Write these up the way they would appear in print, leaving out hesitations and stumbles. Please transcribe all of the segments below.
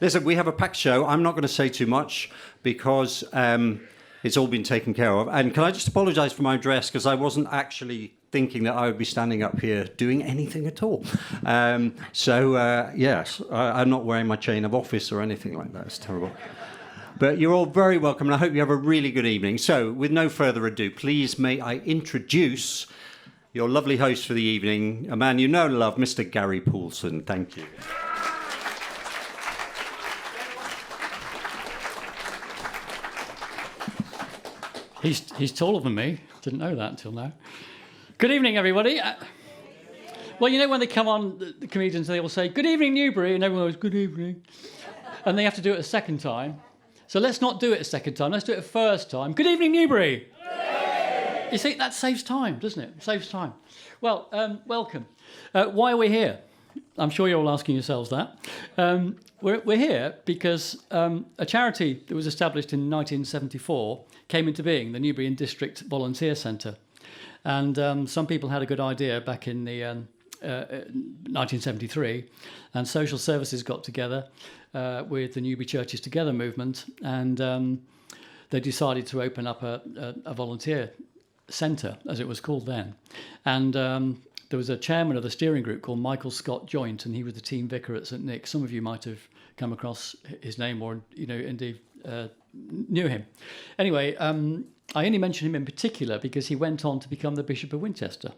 Listen, we have a packed show. I'm not going to say too much because it's all been taken care of. And can I just apologise for my dress, because I wasn't actually thinking that I would be standing up here doing anything at all. Yes, I'm not wearing my chain of office or anything like that. It's terrible. But you're all very welcome, and I hope you have a really good evening. So, with no further ado, please may I introduce your lovely host for the evening, a man you know and love, Mr. Garry Poulson. Thank you. He's taller than me. Didn't know that until now. Good evening, everybody. Well, you know when they come on, the comedians, they all say, "Good evening, Newbury," and everyone goes, "Good evening." And they have to do it a second time. So let's not do it a second time. Let's do it a first time. Good evening, Newbury. Yay! You see, that saves time, doesn't it? It saves time. Well, welcome. Why are we here? I'm sure you're all asking yourselves that. We're here because a charity that was established in 1974 came into being, the Newbury and District Volunteer Centre. And some people had a good idea back in the 1973, and social services got together with the Newbury Churches Together movement, and they decided to open up a volunteer centre, as it was called then. And there was a chairman of the steering group called Michael Scott Joint, and he was the team vicar at St Nick's. Some of you might have come across his name, or indeed knew him. Anyway, I only mention him in particular because he went on to become the Bishop of Winchester.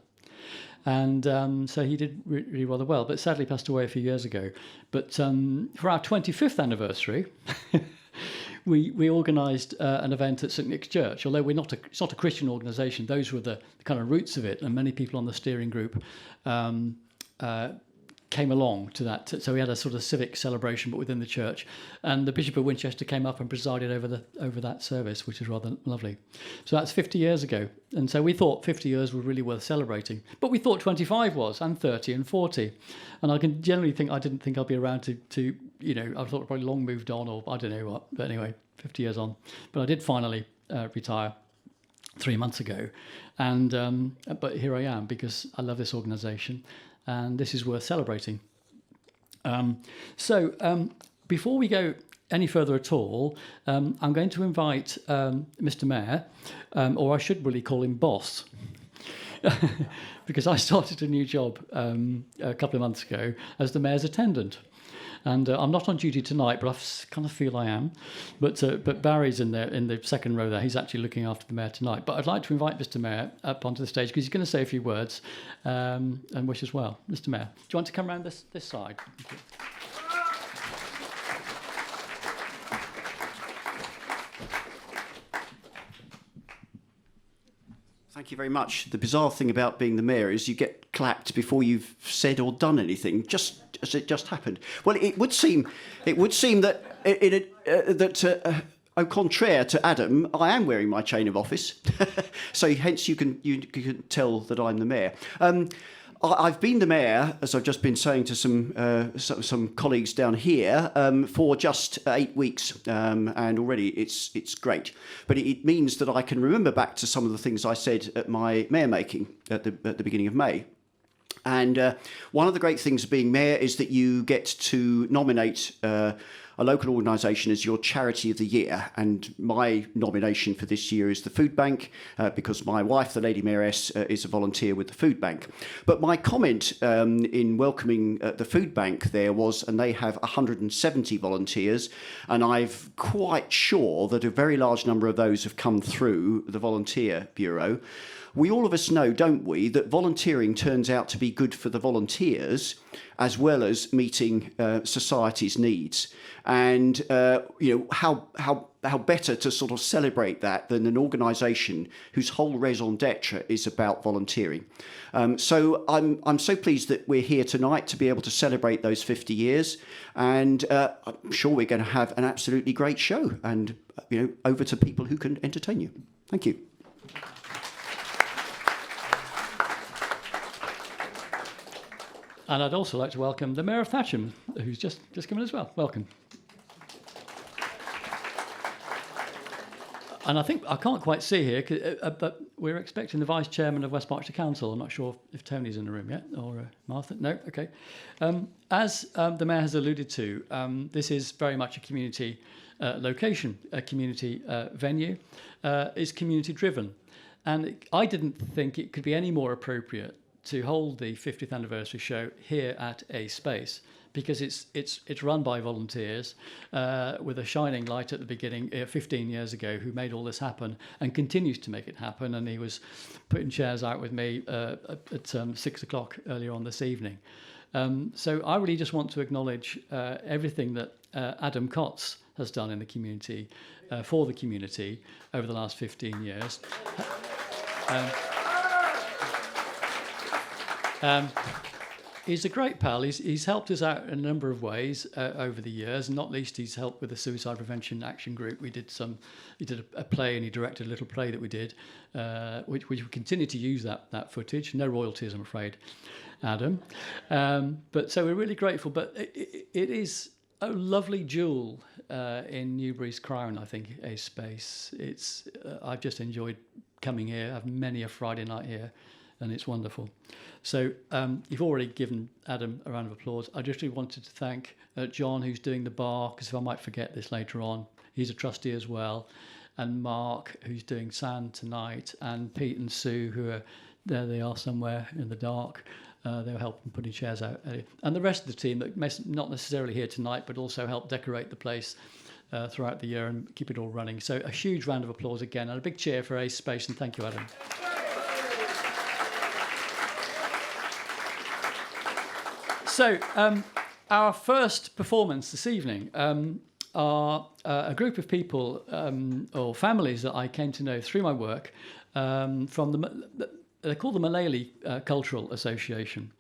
And so he did really rather well, but sadly passed away a few years ago. But for our 25th anniversary, we organised an event at St Nick's Church. Although it's not a Christian organisation, those were the kind of roots of it, and many people on the steering group came along to that. So we had a sort of civic celebration, but within the church. And the Bishop of Winchester came up and presided over that service, which is rather lovely. So that's 50 years ago. And so we thought 50 years were really worth celebrating. But we thought 25 was, and 30 and 40. And I can generally think, I didn't think I'd be around to I thought I'd probably long moved on, or I don't know what. But anyway, 50 years on. But I did finally retire 3 months ago. And but here I am because I love this organisation. And this is worth celebrating. Before we go any further at all, I'm going to invite Mr. Mayor, or I should really call him Boss, because I started a new job a couple of months ago as the Mayor's attendant. And I'm not on duty tonight, but I kind of feel I am. But Barry's in the second row there. He's actually looking after the Mayor tonight. But I'd like to invite Mr. Mayor up onto the stage because he's going to say a few words and wish us well. Mr. Mayor, do you want to come around this side? Thank you. Thank you very much. The bizarre thing about being the mayor is you get clapped before you've said or done anything, just as it just happened. Well, it would seem that au contraire to Adam, I am wearing my chain of office, so hence you can tell that I'm the mayor. I've been the mayor, as I've just been saying to some colleagues down here, for just 8 weeks, and already it's great. But it means that I can remember back to some of the things I said at my mayor making at the beginning of May. And one of the great things of being mayor is that you get to nominate a local organisation as your charity of the year. And my nomination for this year is the Food Bank, because my wife, the Lady Mayoress, is a volunteer with the Food Bank. But my comment in welcoming the Food Bank there was, and they have 170 volunteers, and I'm quite sure that a very large number of those have come through the Volunteer Bureau. We all of us know, don't we, that volunteering turns out to be good for the volunteers as well as meeting society's needs. And how better to sort of celebrate that than an organisation whose whole raison d'etre is about volunteering. So I'm so pleased that we're here tonight to be able to celebrate those 50 years, and I'm sure we're going to have an absolutely great show. And over to people who can entertain you. Thank you. And I'd also like to welcome the Mayor of Thatcham, who's just come in as well. Welcome. And I think I can't quite see here, but we're expecting the Vice Chairman of West Berkshire Council. I'm not sure if Tony's in the room yet, or Martha. No? Okay. As the Mayor has alluded to, this is very much a community location, a community venue. It's community-driven. And I didn't think it could be any more appropriate to hold the 50th anniversary show here at A Space, because it's run by volunteers with a shining light at the beginning 15 years ago, who made all this happen and continues to make it happen. And he was putting chairs out with me at 6 o'clock earlier on this evening. So I really just want to acknowledge everything that Adam Kotz has done in the community, for the community over the last 15 years. He's a great pal. He's helped us out in a number of ways over the years, and not least he's helped with the Suicide Prevention Action Group. He did a play, and he directed a little play that we did, which we continue to use that footage. No royalties, I'm afraid, Adam. But so we're really grateful. But it is a lovely jewel in Newbury's crown, I think, A Space. I've just enjoyed coming here. I have many a Friday night here, and it's wonderful. So you've already given Adam a round of applause. I just really wanted to thank John, who's doing the bar, because if I might forget this later on, he's a trustee as well, and Mark, who's doing sound tonight, and Pete and Sue, who are there. They are somewhere in the dark. They were helping putting chairs out, and the rest of the team that not necessarily here tonight, but also helped decorate the place throughout the year and keep it all running. So a huge round of applause again, and a big cheer for A Space, and thank you, Adam. So our first performance this evening are a group of people or families that I came to know through my work from they're called the Malayalee Cultural Association.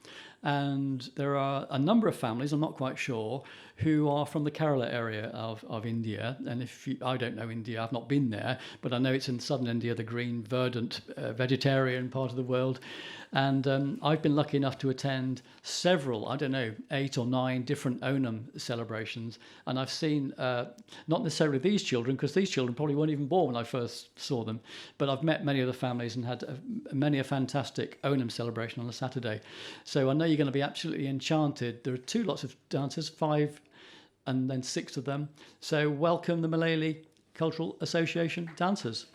And there are a number of families, I'm not quite sure, who are from the Kerala area of India. And I don't know India, I've not been there, but I know it's in southern India, the green, verdant, vegetarian part of the world. And I've been lucky enough to attend several, 8 or 9 different Onam celebrations. And I've seen, not necessarily these children, because these children probably weren't even born when I first saw them, but I've met many of the families and had many a fantastic Onam celebration on a Saturday. So I know you're going to be absolutely enchanted. There are 2 lots of dancers, 5 and then 6 of them. So welcome the Malayalee Cultural Association dancers.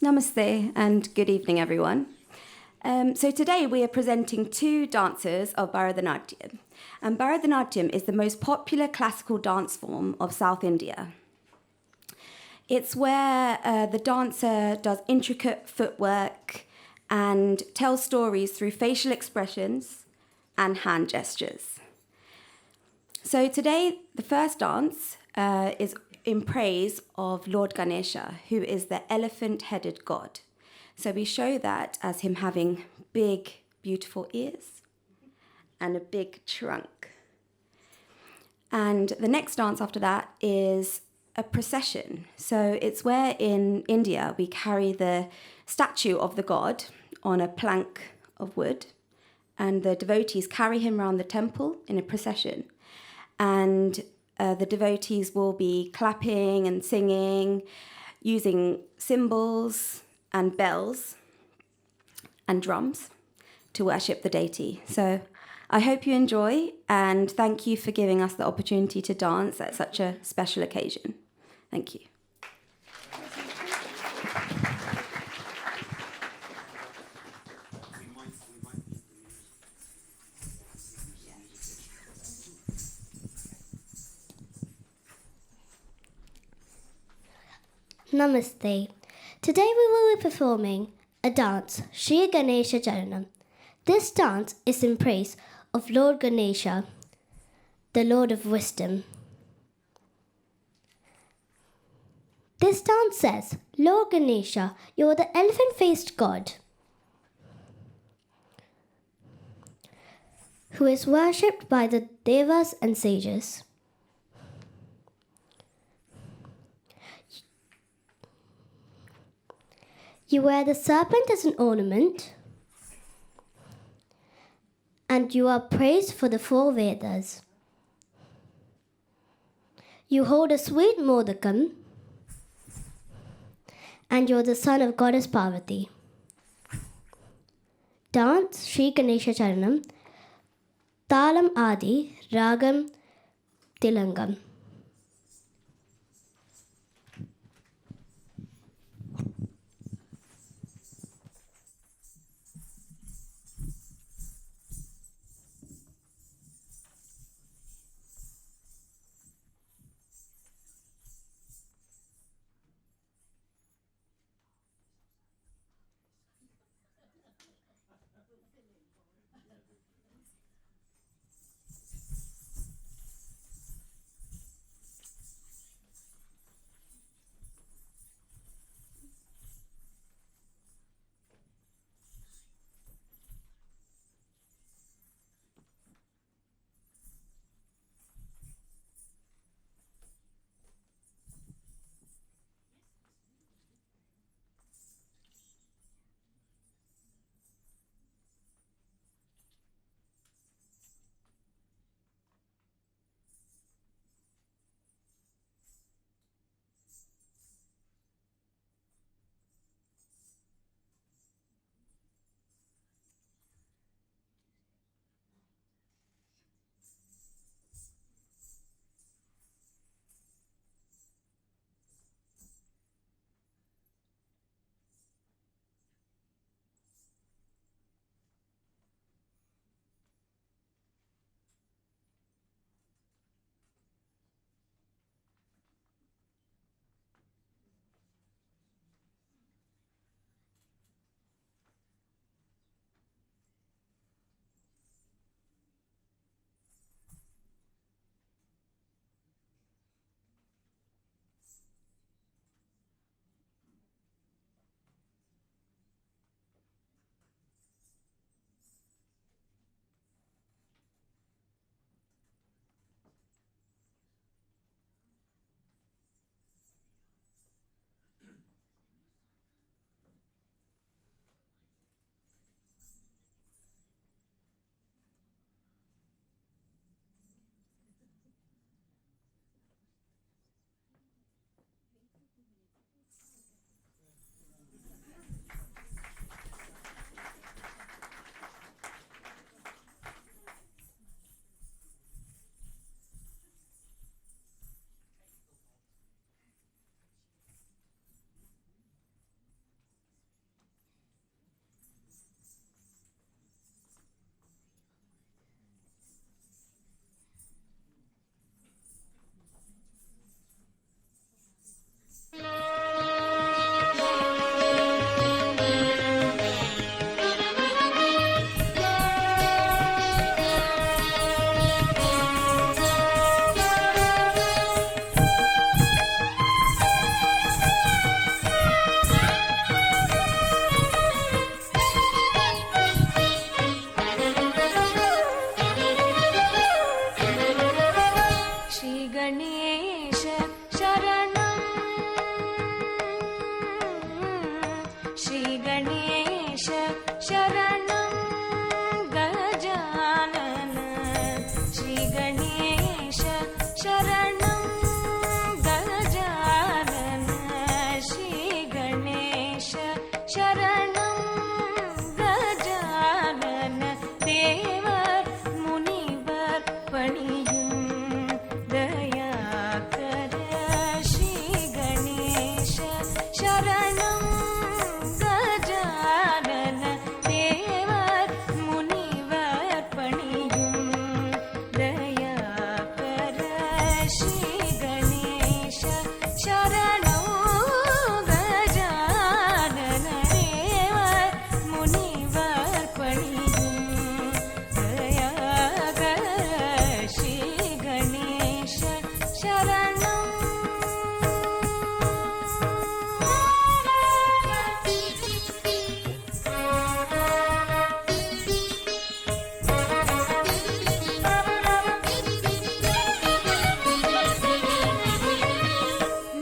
Namaste and good evening, everyone. So today we are presenting 2 dancers of Bharatanatyam. And Bharatanatyam is the most popular classical dance form of South India. It's where the dancer does intricate footwork and tells stories through facial expressions and hand gestures. So today, the first dance is in praise of Lord Ganesha, who is the elephant-headed god. So we show that as him having big, beautiful ears and a big trunk. And the next dance after that is a procession. So it's where in India we carry the statue of the god on a plank of wood, and the devotees carry him around the temple in a procession. And the devotees will be clapping and singing, using cymbals and bells and drums to worship the deity. So I hope you enjoy, and thank you for giving us the opportunity to dance at such a special occasion. Thank you. Namaste. Today we will be performing a dance, Shri Ganesha Janam. This dance is in praise of Lord Ganesha, the Lord of Wisdom. This dance says, Lord Ganesha, you are the elephant-faced god who is worshipped by the devas and sages. You wear the serpent as an ornament, and you are praised for the 4 Vedas. You hold a sweet modakam, and you're the son of goddess Parvati. Dance Sri Ganesha Charanam, Talam Adi, Ragam, Tilangam.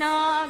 Na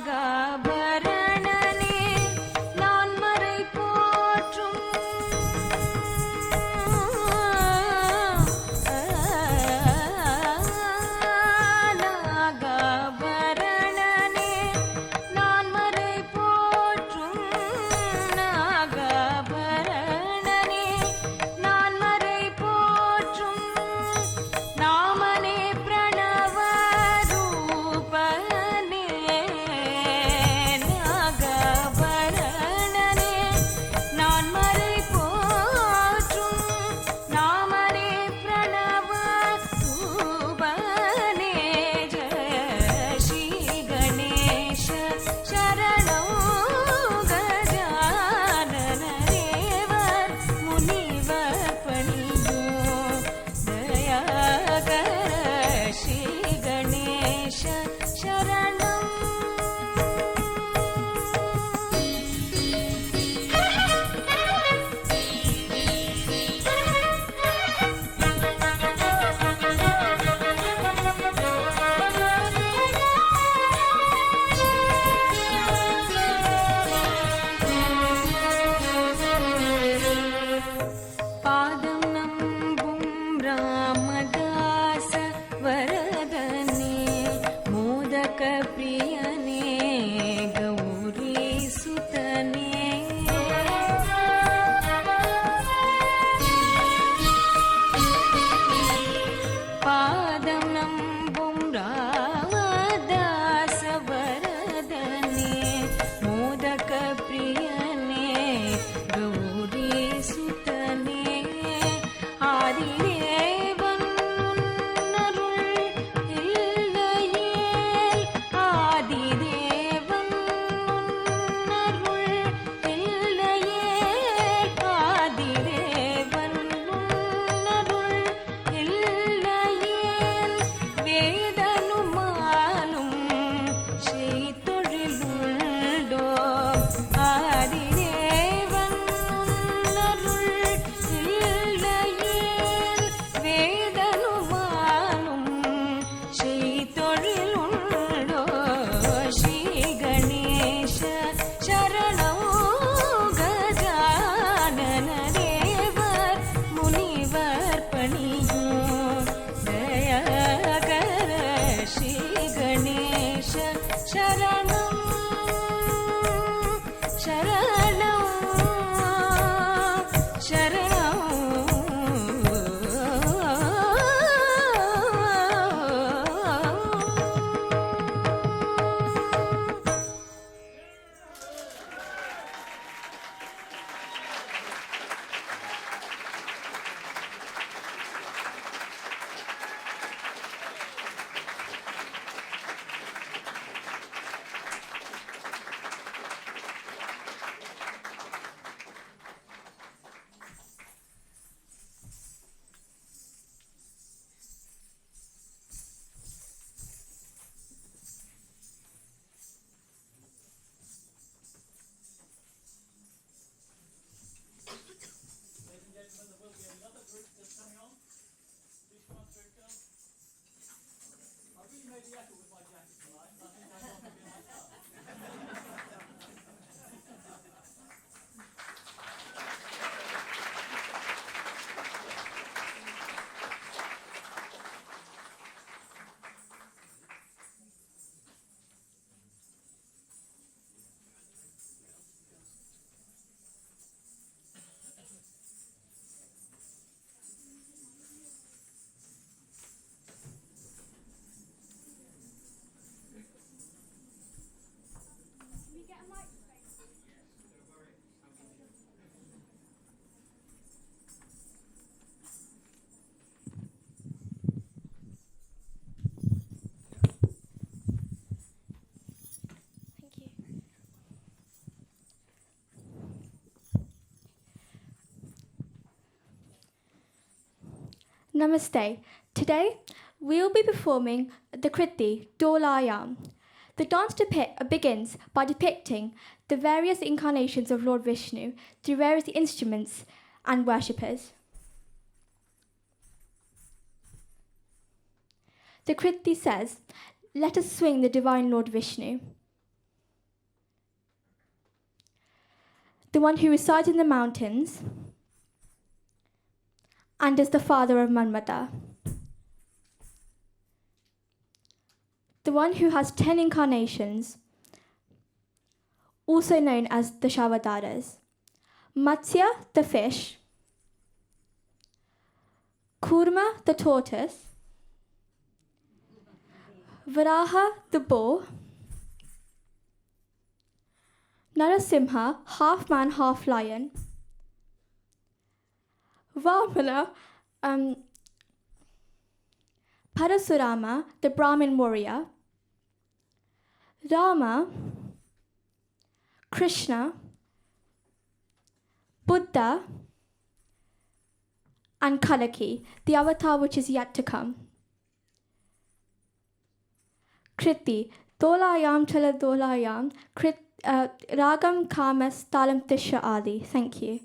Namaste. Today, we will be performing the Kriti Dolayam. The dance begins by depicting the various incarnations of Lord Vishnu through various instruments and worshippers. The Kriti says, "Let us swing the divine Lord Vishnu." The one who resides in the mountains and is the father of Manmata. The one who has 10 incarnations, also known as the Shavadaras. Matsya, the fish. Kurma, the tortoise. Varaha, the bull. Narasimha, half man, half lion. Vamana, Parasurama, the Brahmin warrior. Rama, Krishna, Buddha, and Kalaki, the avatar which is yet to come. Kriti, Dolayam Chala Dolayam, Ragam Kamas Talam Tisha Adi. Thank you.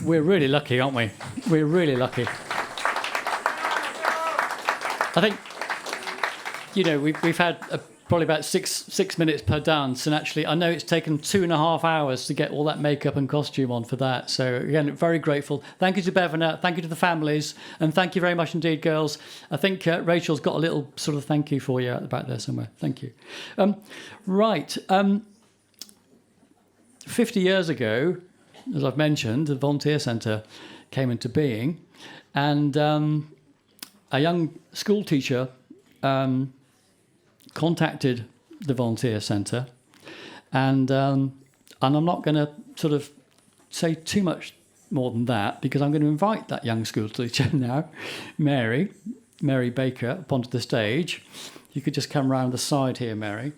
We're really lucky, aren't we? We're really lucky. I think, we've had probably about six minutes per dance, and actually I know it's taken 2.5 hours to get all that makeup and costume on for that. So again, very grateful. Thank you to Bevan, thank you to the families, and thank you very much indeed, girls. I think Rachel's got a little sort of thank you for you at the back there somewhere. Thank you. 50 years ago, as I've mentioned, the Volunteer Centre came into being, and a young school teacher contacted the Volunteer Centre, and I'm not going to sort of say too much more than that, because I'm going to invite that young school teacher now, Mary Baker, up onto the stage. You could just come round the side here, Mary.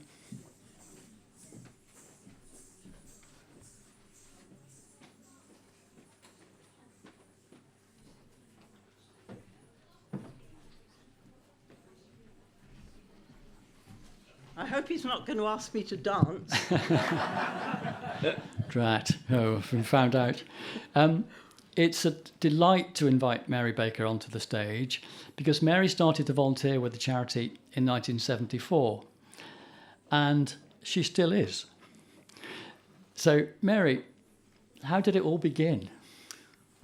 I hope he's not going to ask me to dance. Drat. Oh, we found out. It's a delight to invite Mary Baker onto the stage, because Mary started to volunteer with the charity in 1974, and she still is. So, Mary, how did it all begin?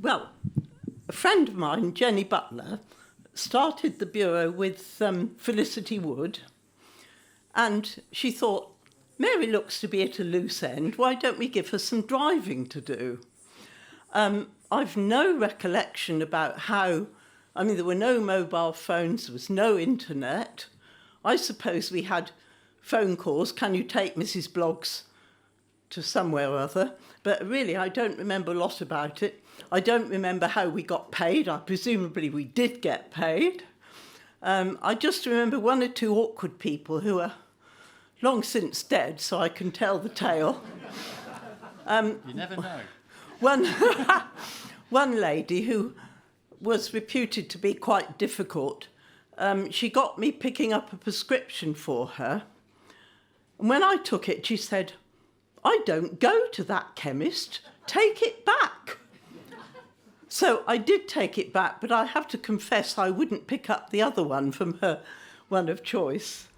Well, a friend of mine, Jenny Butler, started the Bureau with Felicity Wood, and she thought, Mary looks to be at a loose end, why don't we give her some driving to do? I've no recollection about how, there were no mobile phones, there was no internet. I suppose we had phone calls, can you take Mrs. Bloggs to somewhere or other? But really, I don't remember a lot about it. I don't remember how we got paid. Presumably we did get paid. I just remember one or two awkward people who are long since dead, so I can tell the tale. You never know. One lady who was reputed to be quite difficult, she got me picking up a prescription for her. And when I took it, she said, I don't go to that chemist, take it back. So I did take it back, but I have to confess I wouldn't pick up the other one from her one of choice.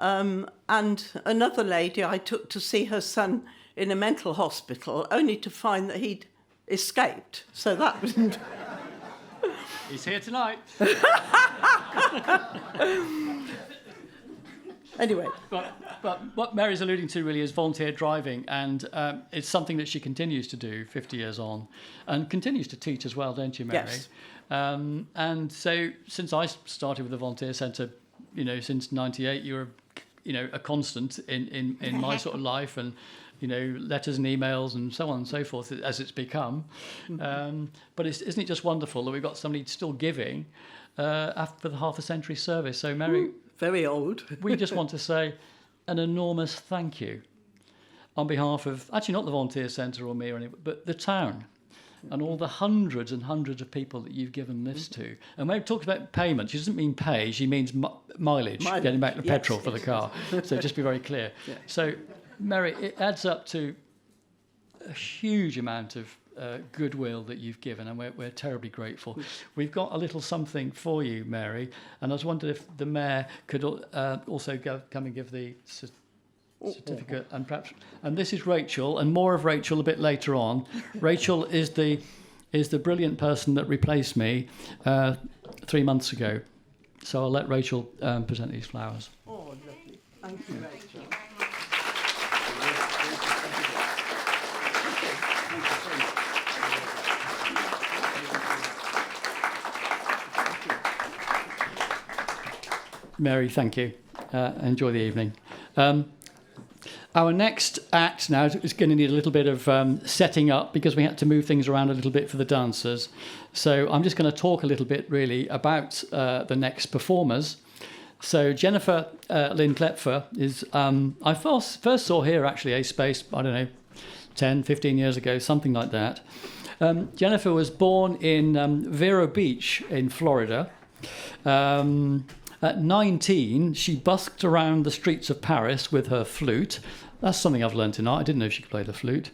And another lady I took to see her son in a mental hospital, only to find that he'd escaped. So that was... He's here tonight. Anyway. But what Mary's alluding to really is volunteer driving, and it's something that she continues to do 50 years on, and continues to teach as well, don't you, Mary? Yes. And so since I started with the Volunteer Centre, since '98, you were, a constant in my sort of life, and letters and emails and so on and so forth as it's become. But isn't it just wonderful that we've got somebody still giving after the half a century service? So, Mary, very old. We just want to say an enormous thank you on behalf of, actually not the Volunteer Centre or me or anyone, but the town and all the hundreds and hundreds of people that you've given this to. And when we talk about payment, she doesn't mean pay, she means mileage, getting back the petrol for the car. So just be very clear. Yeah. So, Mary, it adds up to a huge amount of goodwill that you've given, and we're terribly grateful. We've got a little something for you, Mary, and I was wondering if the Mayor could also come and give the certificate, and perhaps, and this is Rachel, and more of Rachel a bit later on. Rachel is the brilliant person that replaced me 3 months ago. So I'll let Rachel present these flowers. Oh, lovely. Thank you, Rachel. Mary, thank you. Enjoy the evening. Our next act now is going to need a little bit of setting up, because we had to move things around a little bit for the dancers. So I'm just going to talk a little bit really about the next performers. So Jenifer Lynne Klepfer is, I first saw here actually a space, 10, 15 years ago, something like that. Jenifer was born in Vero Beach in Florida. At 19, she busked around the streets of Paris with her flute. That's something I've learned tonight. I didn't know she could play the flute.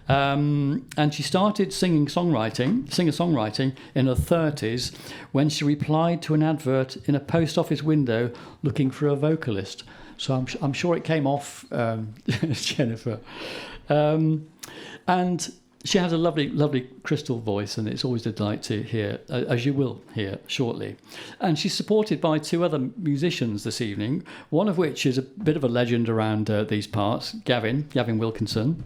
And she started singer-songwriting in her 30s when she replied to an advert in a post office window looking for a vocalist. So I'm sure it came off, Jenifer. And she has a lovely crystal voice, and it's always a delight to hear, as you will hear shortly. And she's supported by 2 other musicians this evening, one of which is a bit of a legend around these parts, Gavin Wilkinson.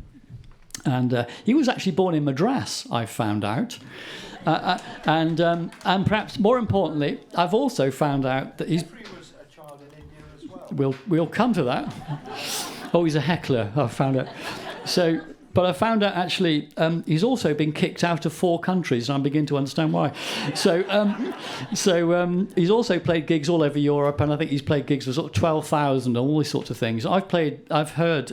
And he was actually born in Madras, I've found out. And perhaps more importantly, I've also found out that he's... Geoffrey was a child in India as well. We'll come to that. Oh, he's a heckler, I've found out. But I found out actually he's also been kicked out of 4 countries, and I'm beginning to understand why. So he's also played gigs all over Europe, and I think he's played gigs for sort of 12,000 and all these sorts of things. I've heard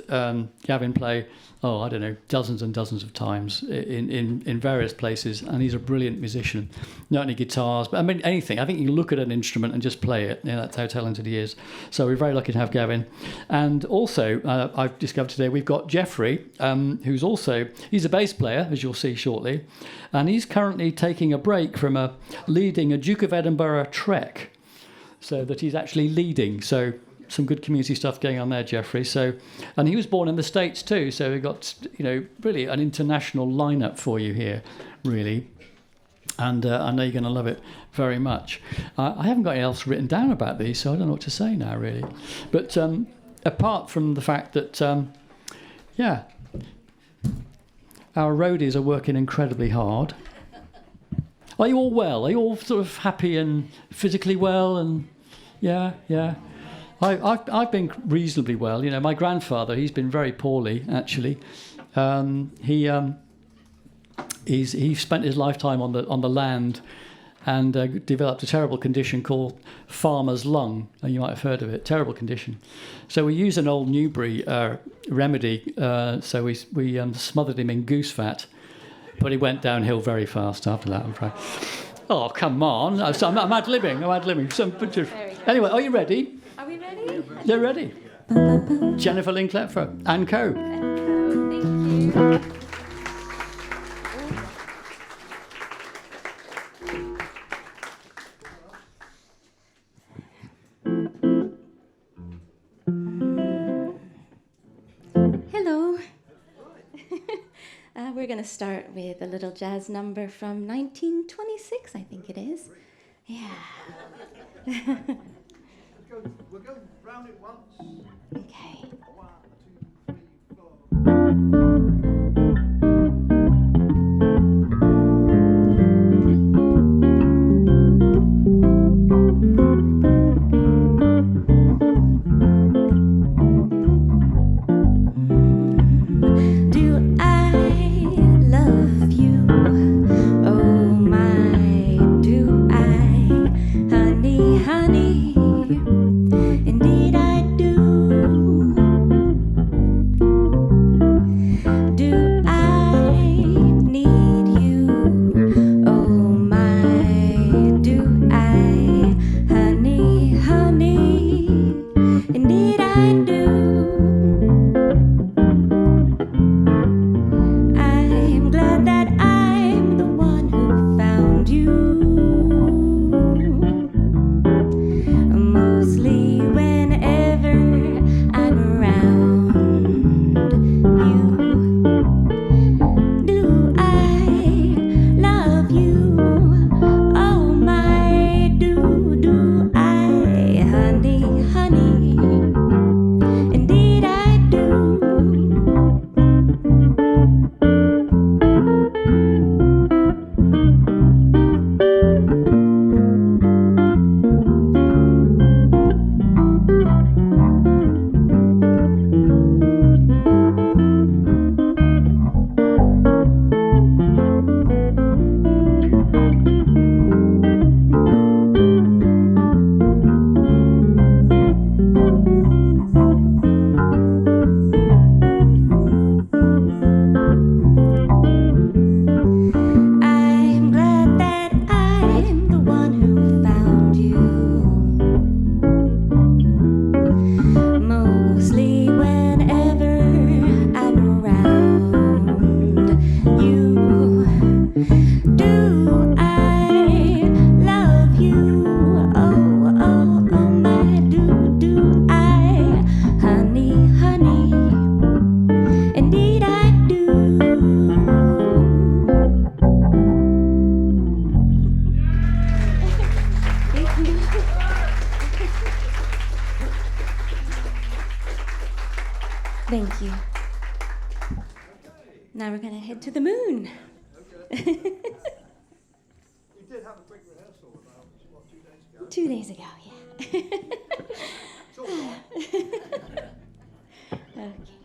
Gavin play, I don't know, dozens and dozens of times in various places, and he's a brilliant musician. Not only guitars, but I mean anything. I think you look at an instrument and just play it. That's how talented he is. So we're very lucky to have Gavin. And also, I've discovered today we've got Geoffrey, he's a bass player, as you'll see shortly, and he's currently taking a break from leading a Duke of Edinburgh trek, so that he's actually leading. So some good community stuff going on there, Geoffrey. So, and he was born in the States too, so we've got, really an international lineup for you here, really. And I know you're going to love it very much. I haven't got anything else written down about these, so I don't know what to say now, really. But apart from the fact that, our roadies are working incredibly hard. Are you all well? Are you all sort of happy and physically well? And yeah. I've been reasonably well. My grandfather, he's been very poorly, actually. He spent his lifetime on the land and developed a terrible condition called farmer's lung. And you might have heard of it. Terrible condition. So we used an old Newbury remedy. So we smothered him in goose fat, but he went downhill very fast after that, I'm afraid. Oh, come on. I'm ad-libbing. Anyway, are you ready? Are we ready? They're ready. Jenifer Lynne Klepfer and co. Thank you. Hello. We're going to start with a little jazz number from 1926, I think it is. Yeah. We'll go round it once. Okay. 1, 2, 3, 4. Do going to head to the moon. You did have a quick rehearsal about, what, 2 days ago? 2 days ago, yeah. It's all right. Okay.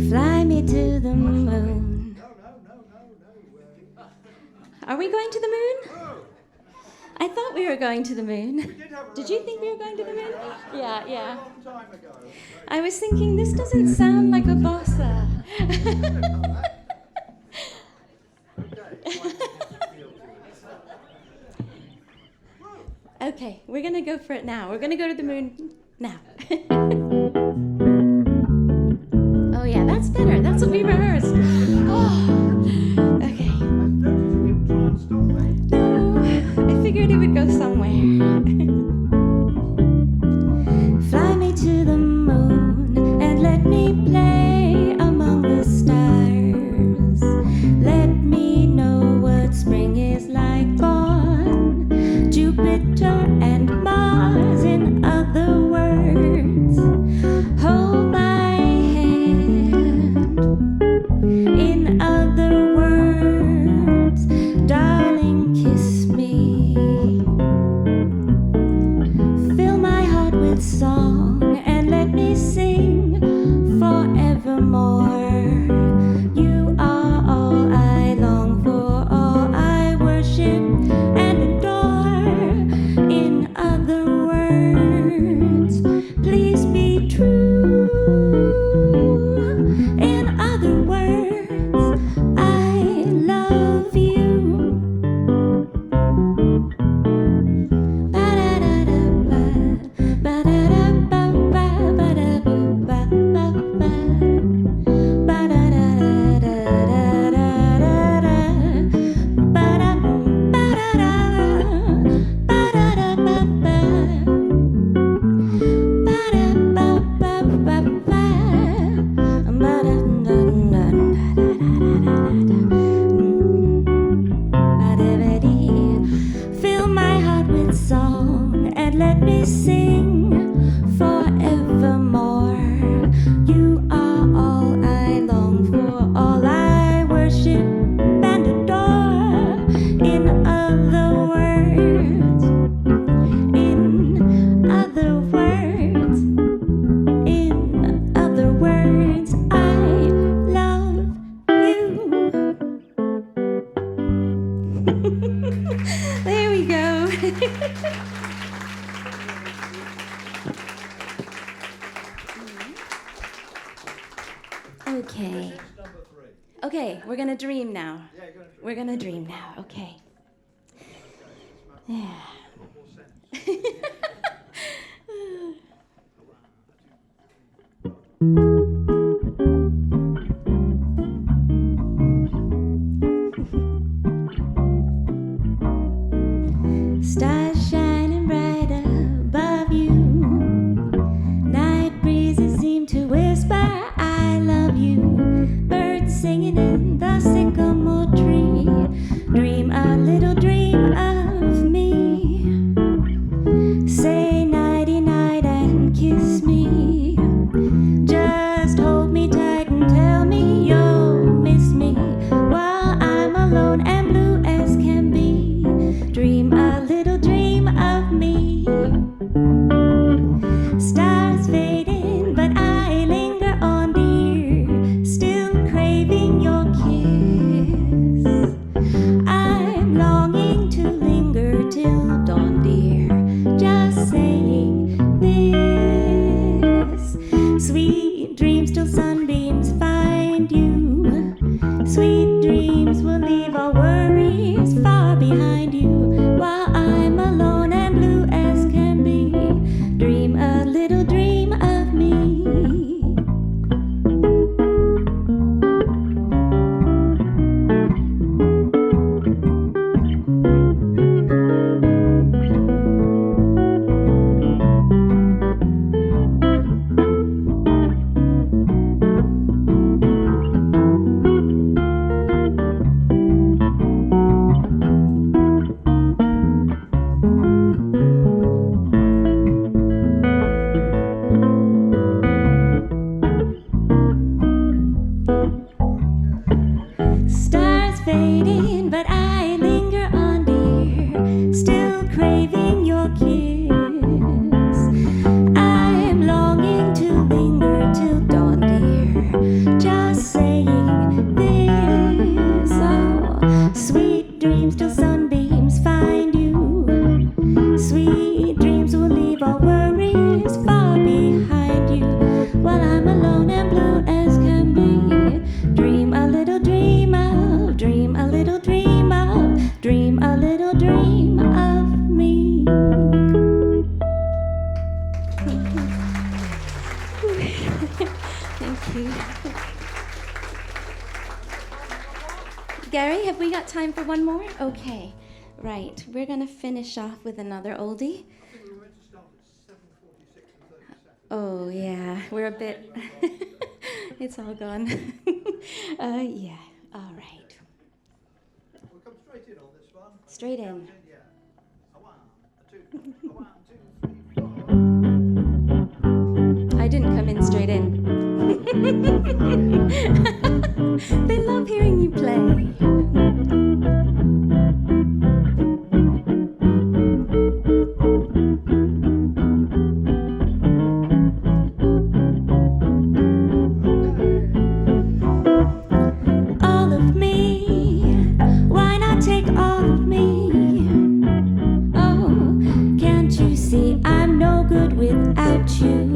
Fly me to the moon. No. Are we going to the moon? I thought we were going to the moon. Did you think we were going to the moon? Yeah. A long time ago. I was thinking, this doesn't sound like a bossa. Okay, we're going to go for it now. We're going to go to the moon now. Oh, yeah, that's better. That's what we rehearsed. Oh, okay. No, I figured it would go somewhere. Fly me to the moon and let me play among the stars. Let me know what spring is like on Jupiter and Mars. In other words, hold my hand. In other words, darling, kiss me. Fill my heart with song and let me sing forevermore. You are all I long for, all I worship and adore. In other words, please be true. In other words, I love you. Fill my heart with song and let me sing forevermore. You are all I long for, all I worship and adore. In other words, in other words, in other words, I love you. There we go. Okay. Number 3. Okay, we're going to dream now. Yeah, you're going to We're going to dream now. Okay. Yeah. Stars shining bright above you. Night breezes seem to whisper, I love you. Birds singing in the sycamore tree. Dream a little dream of me. Say nighty night and kiss me. Just fading, but I linger on, dear, still craving your kiss. I'm longing to linger till dawn, dear, just saying this. Oh, sweet dreams till sunbeams find you. Sweet dreams will leave all worries far behind you. While I'm alone and blue as can be, dream a little dream of, dream a little dream of, dream a little dream of me. Thank you. Garry, have we got time for one more? Okay, right. We're going to finish off with another oldie. Oh, yeah, we're a bit... It's all gone. Yeah, all right. We'll come straight in on this one. Straight in. Yeah. A one, a two, a 1, 2, 3, 4. I didn't come in straight in. They love hearing you play. All of me, why not take all of me? Oh, can't you see I'm no good without you?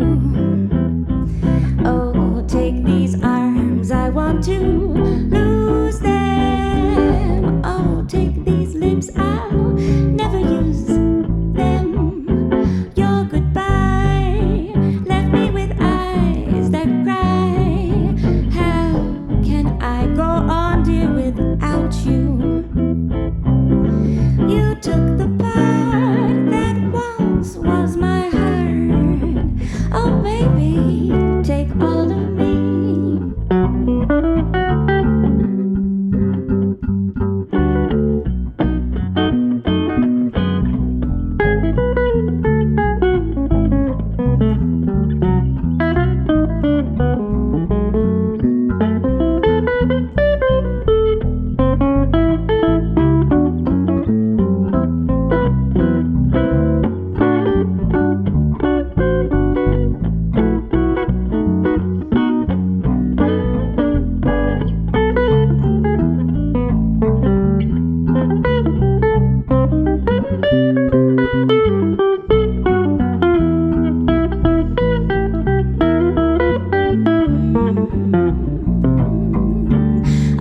Oh, take these arms, I want to lose them. Oh, take these lips, I'll never use them. Your goodbye left me with eyes that cry. How can I go on, dear, without you? You took the part that once was my heart. Oh, baby, take all of me.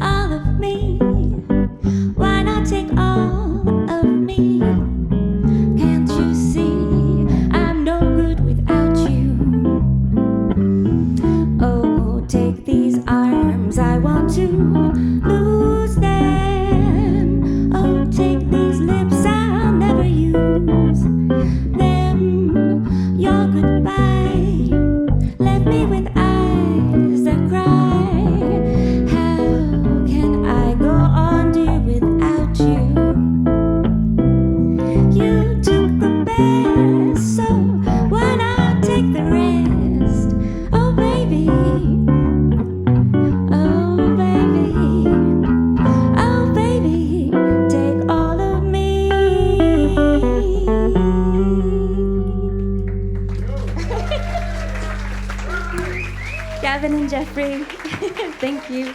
All of me, why not take all of me? Can't you see I'm no good without you? Oh, take these arms, I want to lose them. Oh, take these lips, I'll never use them. Your goodbye left me with eyes that cry. How can I go on, dear, without you? You took the best, so why not take the rest? Oh, baby. Oh, baby. Oh, baby. Take all of me. Gavin and Geoffrey, thank you.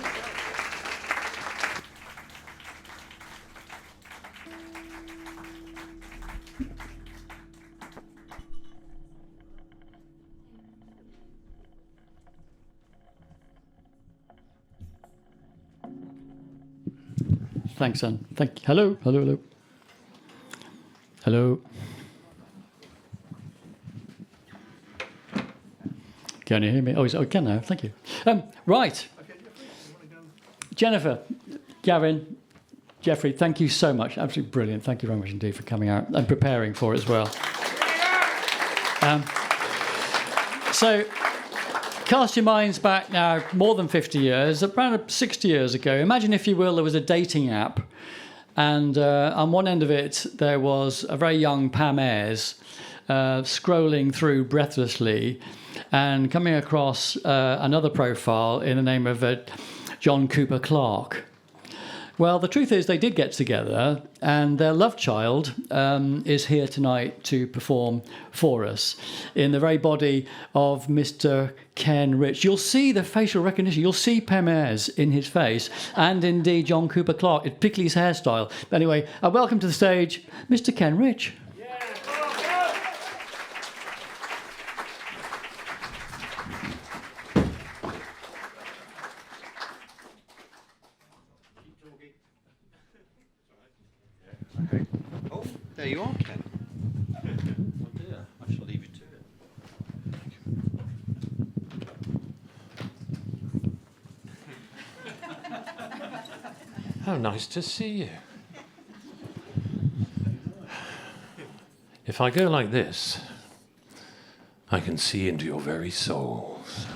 Thanks, Anne. Thank you. Hello, hello, hello. Hello. Can you hear me? Oh, I can now. Thank you. Right. Jenifer, Gavin, Geoffrey, thank you so much. Absolutely brilliant. Thank you very much indeed for coming out and preparing for it as well. So, cast your minds back now more than 50 years, around 60 years ago. Imagine, if you will, there was a dating app, and on one end of it there was a very young Pam Ayres scrolling through breathlessly and coming across another profile in the name of John Cooper Clarke. Well, the truth is they did get together, and their love child is here tonight to perform for us in the very body of Mr. Ken Rich. You'll see the facial recognition. You'll see Pemez in his face, and indeed John Cooper Clarke, particularly his hairstyle. But anyway, welcome to the stage, Mr. Ken Rich. Oh, there you are, Ken. Oh dear, I shall leave you to it. How nice to see you. If I go like this, I can see into your very souls.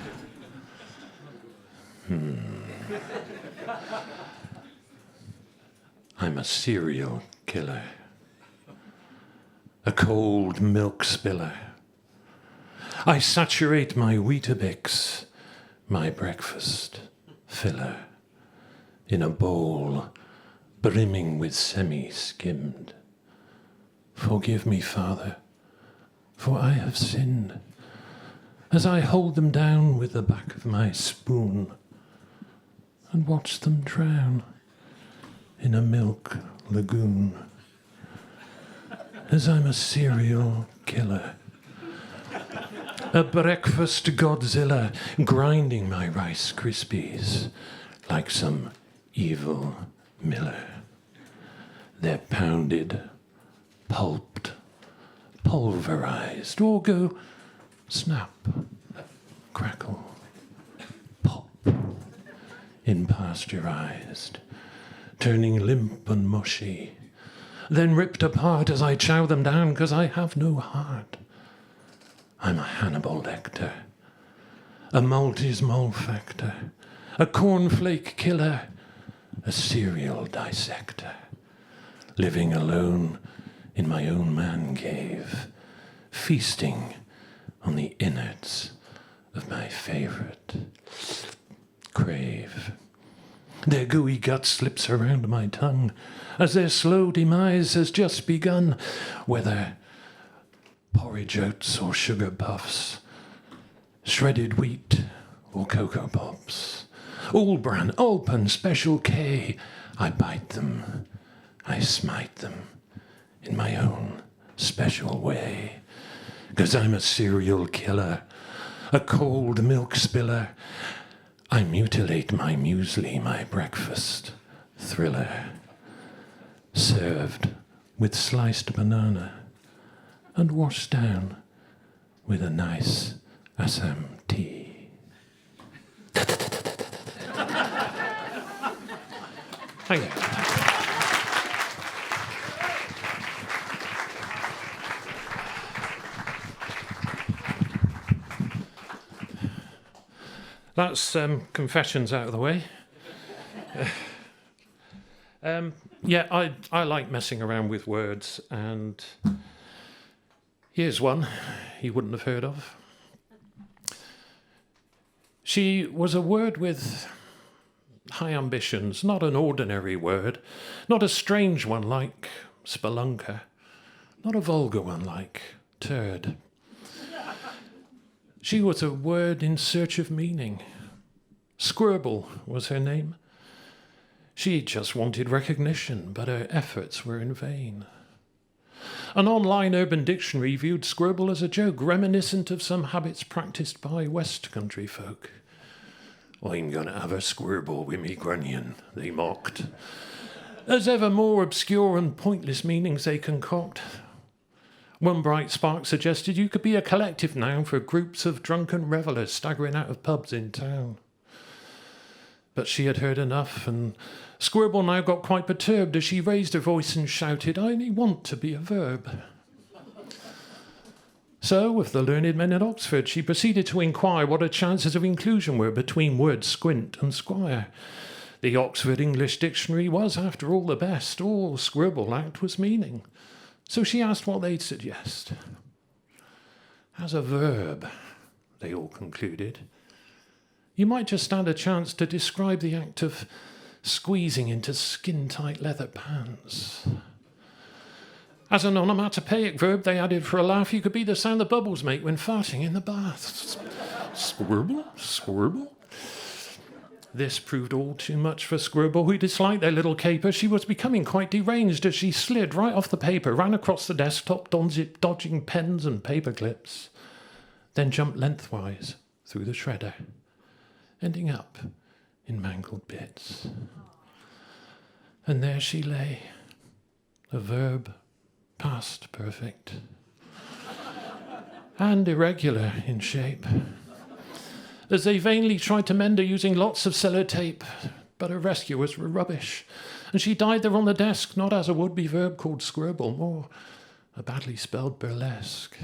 I'm a serial killer. A cold milk spiller. I saturate my Weetabix, my breakfast filler, in a bowl brimming with semi-skimmed. Forgive me, Father, for I have sinned, as I hold them down with the back of my spoon and watch them drown in a milk lagoon. As I'm a serial killer, a breakfast Godzilla, grinding my Rice Krispies like some evil miller. They're pounded, pulped, pulverized, or go snap, crackle, pop, in pasteurized, turning limp and mushy, then ripped apart as I chow them down, 'cause I have no heart. I'm a Hannibal Lecter, a Maltese malefactor, a cornflake killer, a serial dissector, living alone in my own man cave, feasting on the innards of my favorite crave. Their gooey gut slips around my tongue as their slow demise has just begun, whether porridge oats or sugar puffs, shredded wheat or Cocoa Pops, all bran, open, special K. I bite them, I smite them in my own special way, 'cause I'm a serial killer, a cold milk spiller. I mutilate my muesli, my breakfast thriller, served with sliced banana and washed down with a nice Assam tea. Thank you. That's confessions out of the way. Yeah, I like messing around with words, and here's one you wouldn't have heard of. She was a word with high ambitions, not an ordinary word, not a strange one like spelunker, not a vulgar one like turd. She was a word in search of meaning. Squirble was her name. She just wanted recognition, but her efforts were in vain. An online urban dictionary viewed squirble as a joke, reminiscent of some habits practised by West Country folk. I'm going to have a squirble with me grunion, they mocked. As ever more obscure and pointless meanings they concoct. One bright spark suggested you could be a collective noun for groups of drunken revellers staggering out of pubs in town. But she had heard enough, and Squirble now got quite perturbed as she raised her voice and shouted, I only want to be a verb. So, with the learned men at Oxford, she proceeded to inquire what her chances of inclusion were between words squint and squire. The Oxford English Dictionary was, after all, the best. All Squirble lacked was meaning. So she asked what they'd suggest. As a verb, they all concluded, you might just stand a chance to describe the act of squeezing into skin-tight leather pants. As an onomatopoeic verb they added for a laugh, you could be the sound the bubbles make when farting in the bath. Squirble, squirble. This proved all too much for Squirble, who disliked their little caper. She was becoming quite deranged as she slid right off the paper, ran across the desktop, dodging pens and paper clips, then jumped lengthwise through the shredder, ending up in mangled bits. And there she lay, a verb past perfect, and irregular in shape, as they vainly tried to mend her using lots of sellotape, but her rescuers were rubbish, and she died there on the desk, not as a would-be verb called squirble, more a badly spelled burlesque.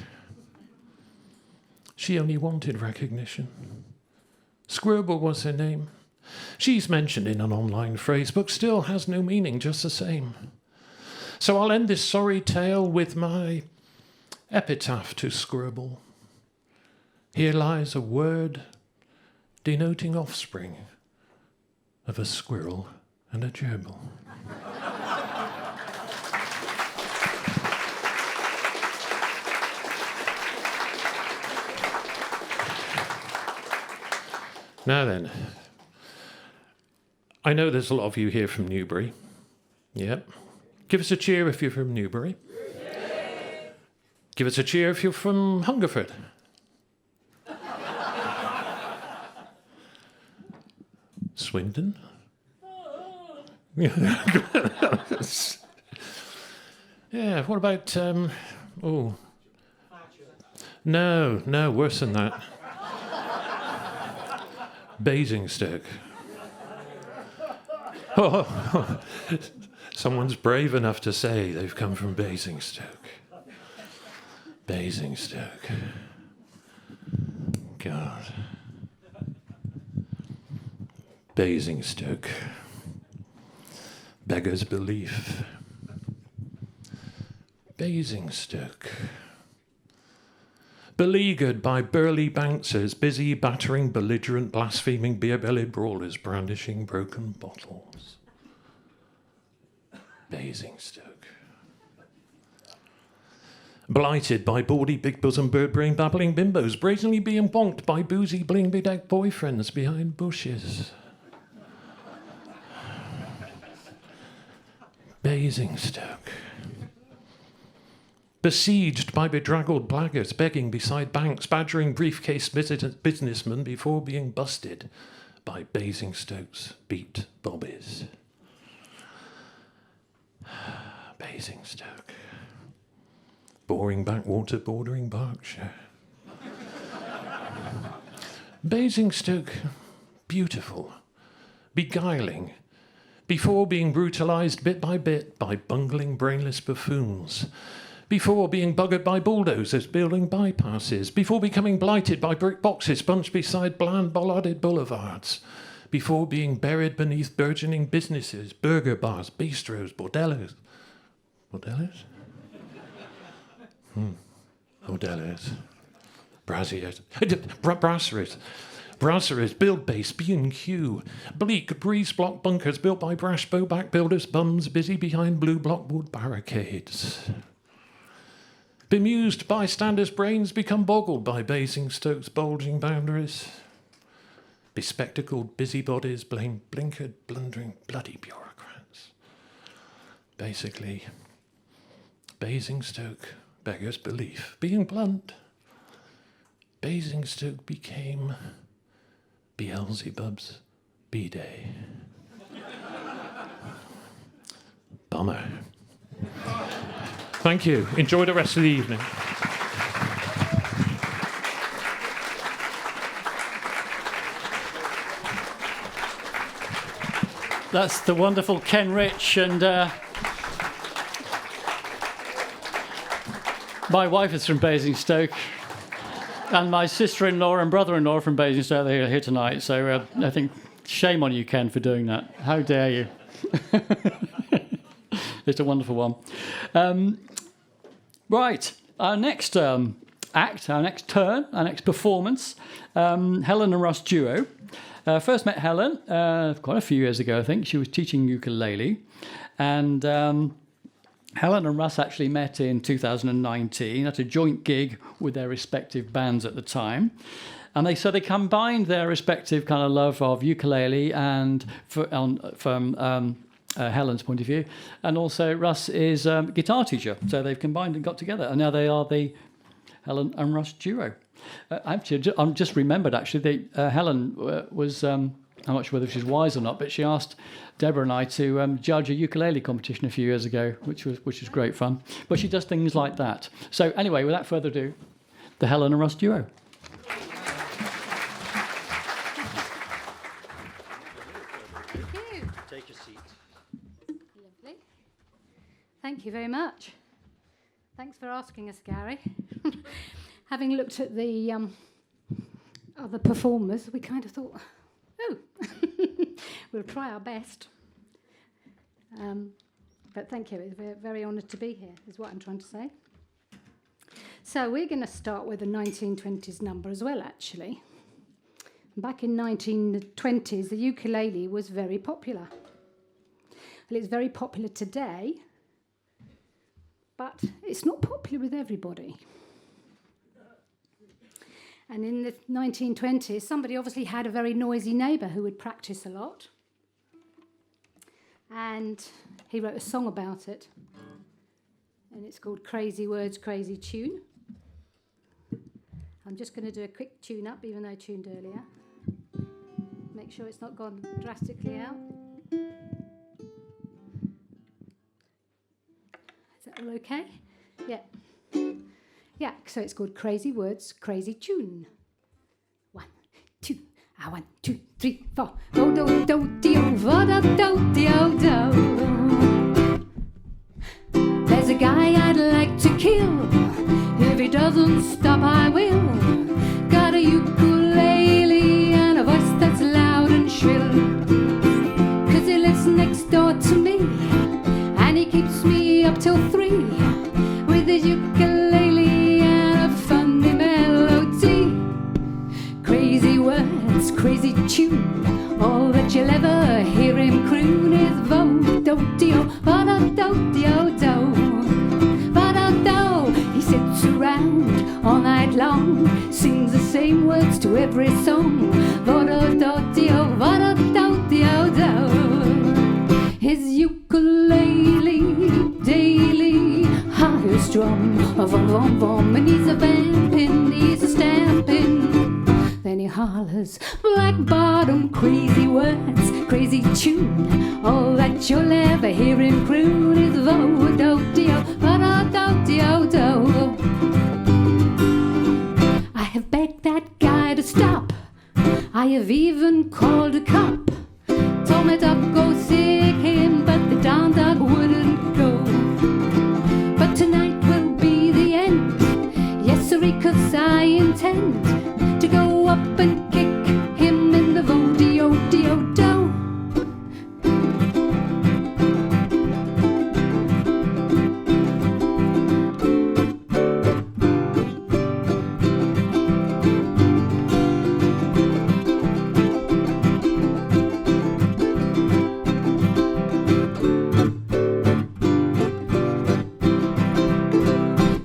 She only wanted recognition. Squirble was her name. She's mentioned in an online phrase, but still has no meaning, just the same. So I'll end this sorry tale with my epitaph to Squirble. Here lies a word denoting offspring of a squirrel and a gerbil. Now then, I know there's a lot of you here from Newbury. Yep. Give us a cheer if you're from Newbury. Give us a cheer if you're from Hungerford. Swindon? Yeah, what about, No, worse than that. Basingstoke. Oh, someone's brave enough to say they've come from Basingstoke. Basingstoke. God. Basingstoke. Beggars belief. Basingstoke. Beleaguered by burly bouncers, busy battering belligerent, blaspheming, beer-bellied brawlers, brandishing broken bottles. Basingstoke. Blighted by bawdy, big-bosom, bird-brain, babbling bimbos, brazenly being bonked by boozy, bling-bedecked boyfriends behind bushes. Basingstoke. Besieged by bedraggled blackguards begging beside banks, badgering briefcase businessmen before being busted by Basingstoke's beat bobbies. Basingstoke. Boring backwater bordering Berkshire. Basingstoke, beautiful, beguiling, before being brutalised bit by bit by bungling brainless buffoons, before being buggered by bulldozers building bypasses, before becoming blighted by brick boxes bunched beside bland bollarded boulevards, before being buried beneath burgeoning businesses, burger bars, bistros, bordellos. Bordellos? Bordellos. Braziers. Brasseries. Brasseries, build base, B&Q, bleak breeze block bunkers built by brash bowback builders' bums busy behind blue block wood barricades. Bemused bystanders' brains become boggled by Basingstoke's bulging boundaries. Bespectacled busybodies blame blinkered, blundering, bloody bureaucrats. Basically, Basingstoke beggars belief. Being blunt, Basingstoke became Beelzebub's B-Day. Bummer. Thank you. Enjoy the rest of the evening. That's the wonderful Ken Rich, and my wife is from Basingstoke, and my sister-in-law and brother-in-law are from Basingstoke. They're here tonight, so I think shame on you, Ken, for doing that. How dare you? It's a wonderful one. Right, our next act, our next turn, our next performance, Helen and Russ Duo. First met Helen quite a few years ago, I think. She was teaching ukulele. And Helen and Russ actually met in 2019 at a joint gig with their respective bands at the time. And they combined their respective kind of love of ukulele and from Helen's point of view. And also Russ is a guitar teacher. So they've combined and got together. And now they are the Helen and Russ Duo. I've just remembered, actually, that Helen was, I'm not sure whether she's wise or not, but she asked Deborah and I to judge a ukulele competition a few years ago, which was great fun. But she does things like that. So anyway, without further ado, the Helen and Russ Duo. Take a seat. Lovely. Thank you very much. Thanks for asking us, Garry. Having looked at the other performers, we kind of thought, oh, we'll try our best. But thank you. It's very honoured to be here, is what I'm trying to say. So we're going to start with a 1920s number as well, actually. Back in 1920s, the ukulele was very popular. Well, it's very popular today, but it's not popular with everybody. And in the 1920s, somebody obviously had a very noisy neighbour who would practice a lot. And he wrote a song about it. And it's called Crazy Words, Crazy Tune. I'm just going to do a quick tune-up, even though I tuned earlier. Make sure it's not gone drastically out. Is that all okay? Yeah. Yeah, so it's called Crazy Words, Crazy Tune. 1, 2, 1, 2, 3, 4. Oh, do, do, do, do, do, do, do. There's a guy I'd like to kill. If he doesn't stop, I will. Got a ukulele and a voice that's loud and shrill. 'Cause he lives next door to me, and he keeps me up till 3 with his ukulele and a funny melody. Crazy words, crazy tune, all that you'll ever hear him croon is vo-do-dio, va-da-do-dio-do, va-da-do. He sits around all night long, sings the same words to every song, va-da-do-dio, va-da-do-dio-do. His ukulele daily high strum, vom-vom-vom, and he's a vamping, he's a stamping. Then he hollers, black bottom, crazy words, crazy tune. All that you'll ever hear him croon is vo-do-dio, va-da-do-dio-do. I have begged that guy to stop. I have even called a cop. Told me to go seek him, but the down dog wouldn't go. But tonight will be the end. Yes, sir, 'cause I intend to go up and kick him in the vo-dio-dio-do.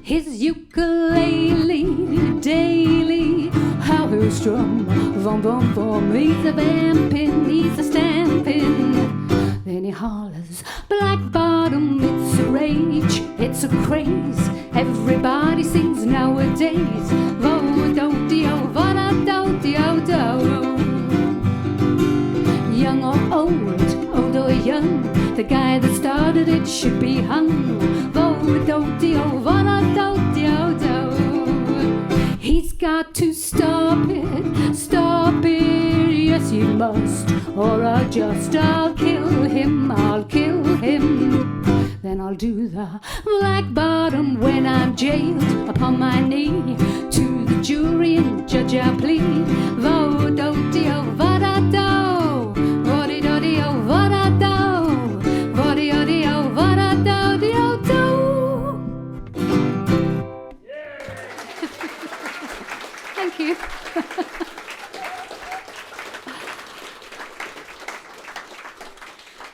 His ukulele daily, how he'll strum, vom vom vom. He's a vamping, he's a stamping. Then he hollers, black bottom, it's a rage, it's a craze. Everybody sings nowadays, vo-do-dio, va-da-do-dio-do. Young or old or young, the guy that started it should be hung. Vo-do-dio, va-da-do-dio-do. He's got to stop it, yes he must. Or I'll kill him, Then I'll do the black bottom when I'm jailed upon my knee. To the jury and judge I plead, vo-do-dio, va-da-do, vo-di-do-dio, va-da-do, vo-di-do-dio, va-da-do-dio-do. Thank you.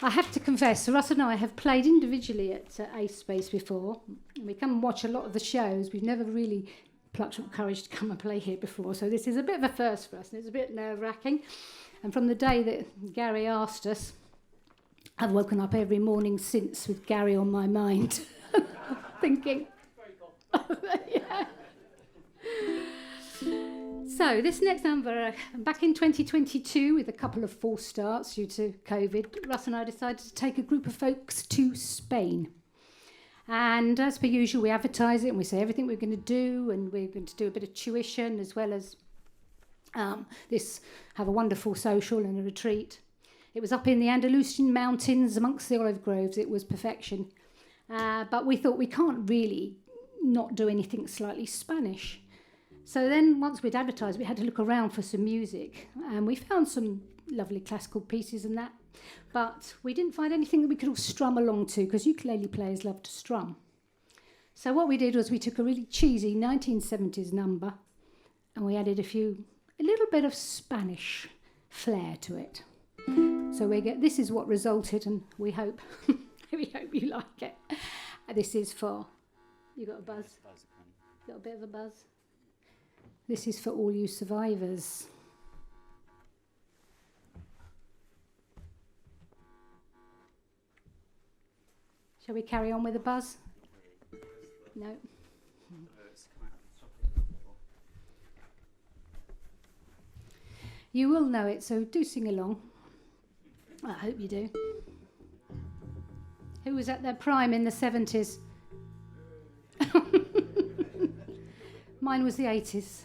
I have to confess, Russ and I have played individually at Ace Space before. We come and watch a lot of the shows. We've never really plucked up courage to come and play here before, so this is a bit of a first for us, and it's a bit nerve-wracking. And from the day that Garry asked us, I've woken up every morning since with Garry on my mind, thinking. Yeah. So this next number, back in 2022, with a couple of false starts due to COVID, Russ and I decided to take a group of folks to Spain. And as per usual, we advertise it and we say everything we're going to do, and we're going to do a bit of tuition as well as have a wonderful social and a retreat. It was up in the Andalusian mountains amongst the olive groves. It was perfection. But we thought we can't really not do anything slightly Spanish. So then once we'd advertised, we had to look around for some music. And we found some lovely classical pieces and that. But we didn't find anything that we could all strum along to, because ukulele players love to strum. So what we did was we took a really cheesy 1970s number and we added a little bit of Spanish flair to it. So this is what resulted, and we hope you like it. This is for, you got a buzz? Got a bit of a buzz? This is for all you survivors. Shall we carry on with the buzz? No. You will know it, so do sing along. I hope you do. Who was at their prime in the 70s? Mine was the 80s.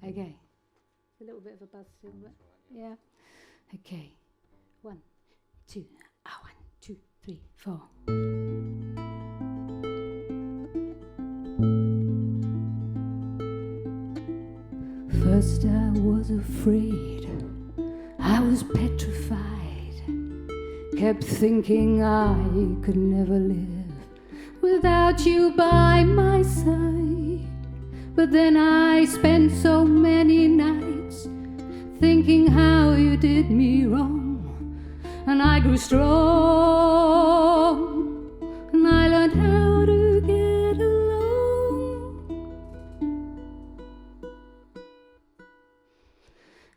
Okay. A little bit of a buzz still, but yeah. Okay. 1, 2. 1, 2, 3, 4. First I was afraid, I was petrified, kept thinking I could never live without you by my side. But then I spent so many nights thinking how you did me wrong, and I grew strong, and I learned how to get along.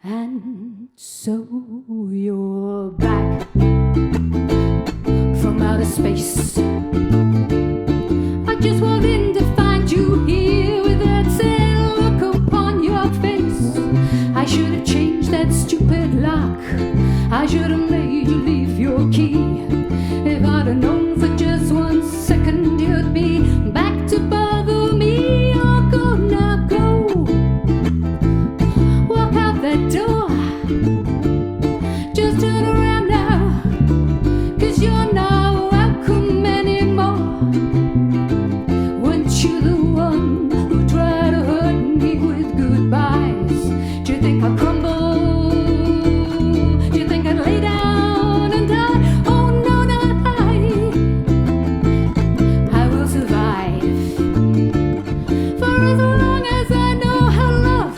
And so you're back from outer space. I just walked in to find you here with that sad look upon your face. I should have changed that stupid lock, I should have made you leave your key. If I'd have known for just 1 second you'd be back to bother me. Oh, go now, go. Walk out that door. Just turn around now, 'cause you're not welcome anymore. Weren't you the one who tried to hurt me with goodbyes? Do you think I'll crumble? Do you think I'd lay down and die? Oh no, not I will survive. For as long as I know how to love,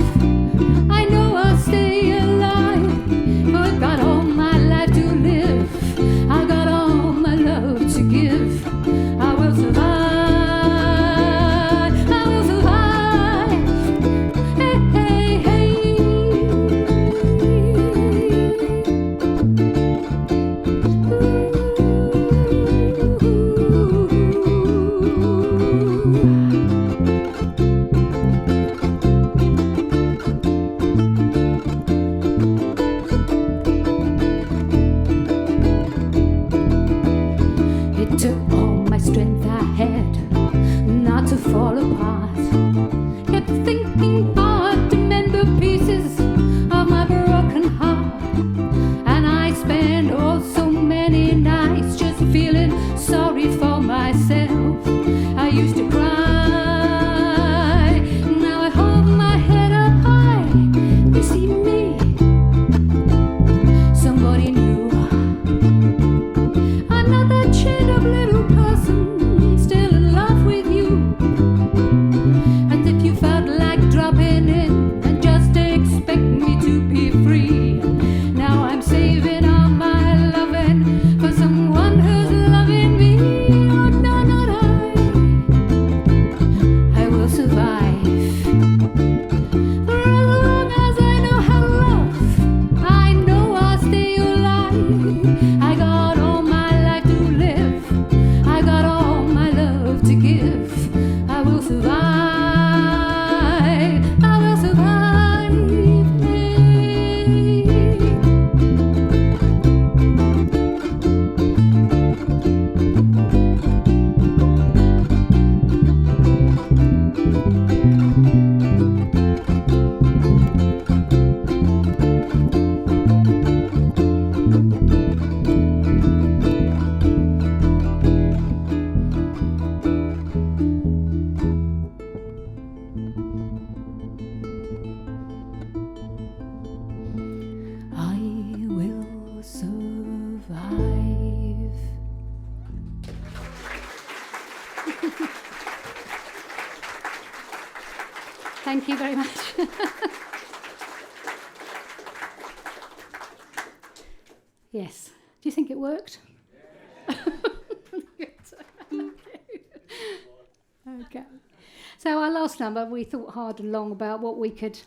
I know I'll stay alive. I've got all my life to live, I've got all my love to give. I will survive, I will survive. Hey, hey, hey. Thank you very much. Yes. Do you think it worked? Okay. So our last number, we thought hard and long about what we could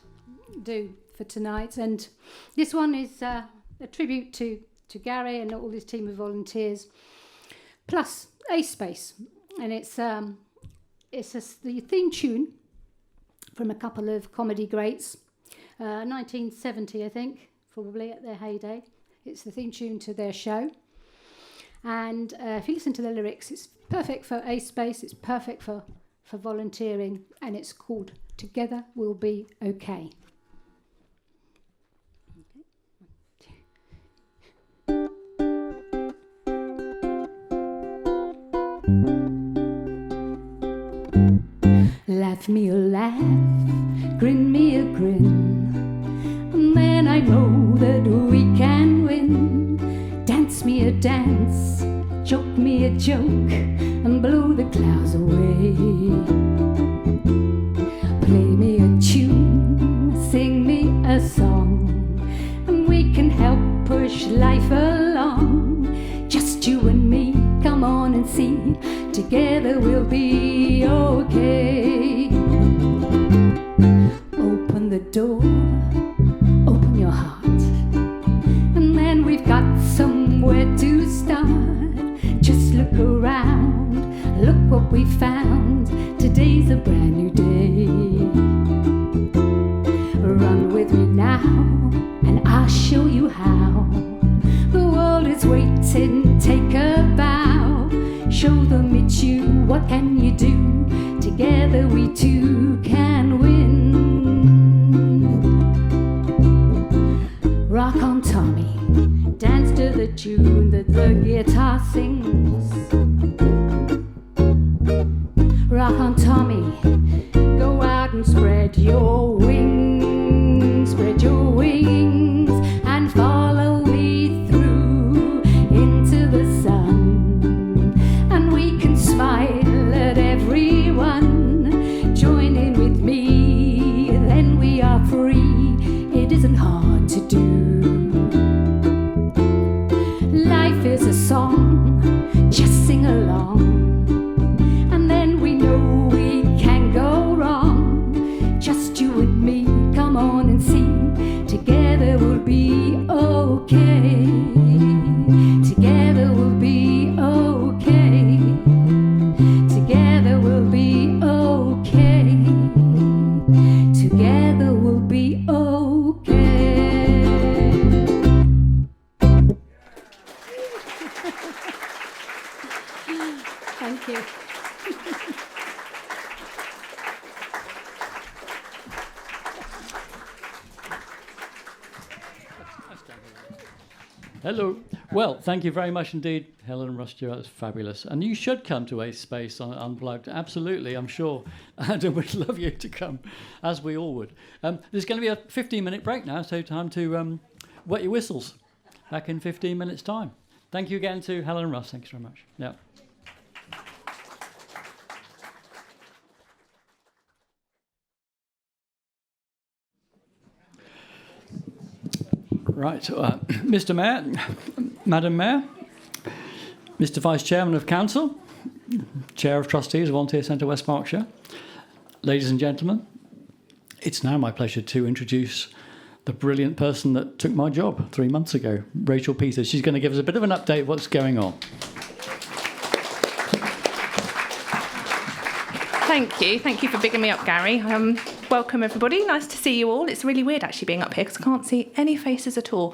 do for tonight, and this one is a tribute to Garry and all his team of volunteers, plus a space, and it's the theme tune from a couple of comedy greats, 1970, I think, probably at their heyday. It's the theme tune to their show, and if you listen to the lyrics, it's perfect for a space. It's perfect for volunteering, and it's called "Together We'll Be Okay." Laugh me a laugh, grin me a grin, and then I know that we can win. Dance me a dance, joke me a joke, and blow the clouds away. Play me a tune, sing me a song, and we can help push life along. Just you and me, come on and see, together we'll be okay. Open the door, open your heart, and then we've got somewhere to start. Just look around, look what we found. Today's a brand new day. Run with me now, and I'll show you how. The world is waiting, take a bow. Show them it's you, what can you do? Together we two can win. Rock on, Tommy, dance to the tune that the guitar sings. Rock on, Tommy, go out and spread your wings, and follow me through into the sun. And we can smile at everyone. Join in with me, then we are free. It isn't hard to do. Life is a song, just sing along, and then we know we can't go wrong. Just you and me, come on and sing. Together we'll be okay. Together we'll be okay. Together we'll be okay. Together we'll be okay. Thank you. Hello. Well, thank you very much indeed, Helen and Russ Duo. That's fabulous. And you should come to a space on Unplugged. Absolutely, I'm sure. Adam would love you to come, as we all would. There's going to be a 15-minute break now, so time to wet your whistles. Back in 15 minutes' time. Thank you again to Helen and Russ. Thanks very much. Yeah. Right, Mr. Mayor, Madam Mayor, Mr. Vice Chairman of Council, Chair of Trustees of Volunteer Centre West Berkshire, ladies and gentlemen, it's now my pleasure to introduce the brilliant person that took my job 3 months ago, Rachel Peters. She's going to give us a bit of an update of what's going on. Thank you for bigging me up, Garry. Welcome everybody, nice to see you all. It's really weird actually being up here because I can't see any faces at all.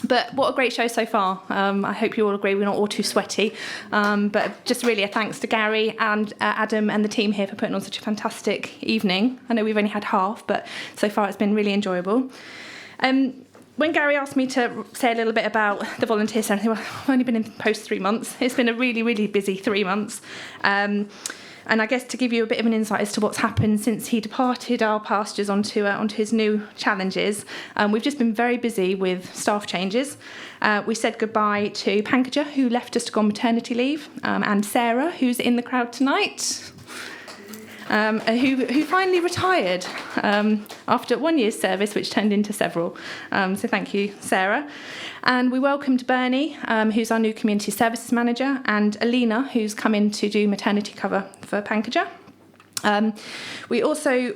But what a great show so far. I hope you all agree we're not all too sweaty. But just really a thanks to Garry and Adam and the team here for putting on such a fantastic evening. I know we've only had half, but so far it's been really enjoyable. When Garry asked me to say a little bit about the Volunteer Centre, I've only been in post 3 months. It's been a really, really busy 3 months. And I guess to give you a bit of an insight as to what's happened since he departed our pastures onto his new challenges, we've just been very busy with staff changes. We said goodbye to Pankaj, who left us to go on maternity leave, and Sarah, who's in the crowd tonight. who finally retired after 1 year's service, which turned into several. So thank you, Sarah. And we welcomed Bernie, who's our new community services manager, and Alina, who's come in to do maternity cover for Pankajja. We also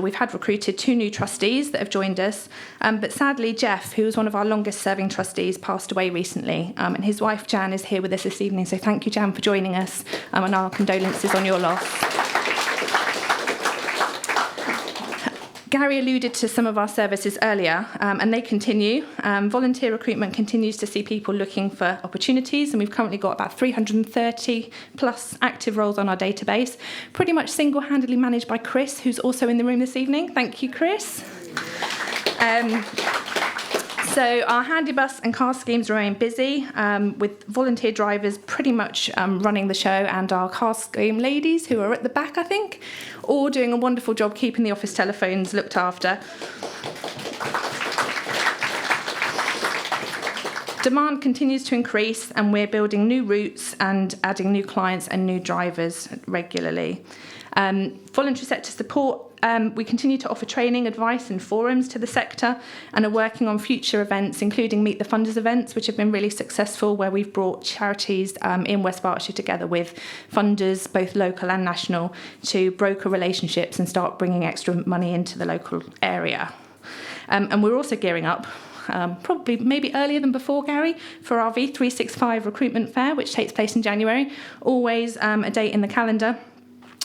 we've had recruited 2 new trustees that have joined us, but sadly Geoff, who was one of our longest serving trustees, passed away recently, and his wife Jan is here with us this evening, so thank you, Jan, for joining us, and our condolences on your loss. Garry alluded to some of our services earlier, and they continue. Volunteer recruitment continues to see people looking for opportunities, and we've currently got about 330 plus active roles on our database, pretty much single-handedly managed by Chris, who's also in the room this evening. Thank you, Chris. So our handy bus and car schemes remain busy, with volunteer drivers pretty much running the show, and our car scheme ladies, who are at the back, I think, all doing a wonderful job keeping the office telephones looked after. Demand continues to increase, and we're building new routes and adding new clients and new drivers regularly. Voluntary sector support, we continue to offer training, advice and forums to the sector, and are working on future events, including Meet the Funders events, which have been really successful, where we've brought charities in West Berkshire together with funders, both local and national, to broker relationships and start bringing extra money into the local area. And we're also gearing up, probably maybe earlier than before, Garry, for our V365 recruitment fair, which takes place in January. Always a date in the calendar,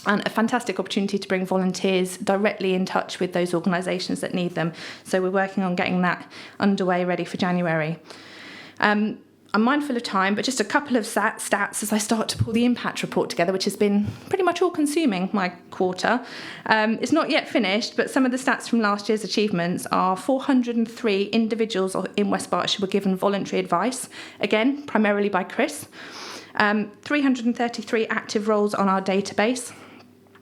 and a fantastic opportunity to bring volunteers directly in touch with those organisations that need them. So we're working on getting that underway, ready for January. I'm mindful of time, but just a couple of stats as I start to pull the impact report together, which has been pretty much all-consuming, my quarter. It's not yet finished, but some of the stats from last year's achievements are 403 individuals in West Berkshire were given voluntary advice, again, primarily by Chris. 333 active roles on our database.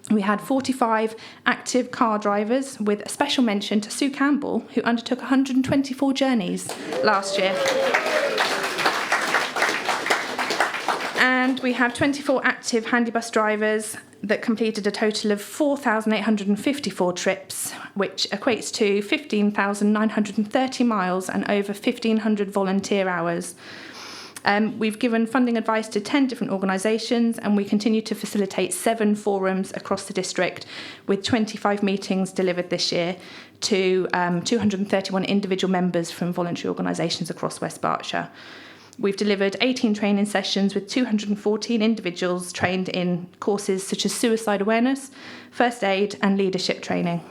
We had 45 active car drivers, with a special mention to Sue Campbell, who undertook 124 journeys last year. And we have 24 active handy bus drivers that completed a total of 4,854 trips, which equates to 15,930 miles and over 1,500 volunteer hours. We've given funding advice to 10 different organisations, and we continue to facilitate 7 forums across the district, with 25 meetings delivered this year to 231 individual members from voluntary organisations across West Berkshire. We've delivered 18 training sessions with 214 individuals trained in courses such as suicide awareness, first aid and leadership training.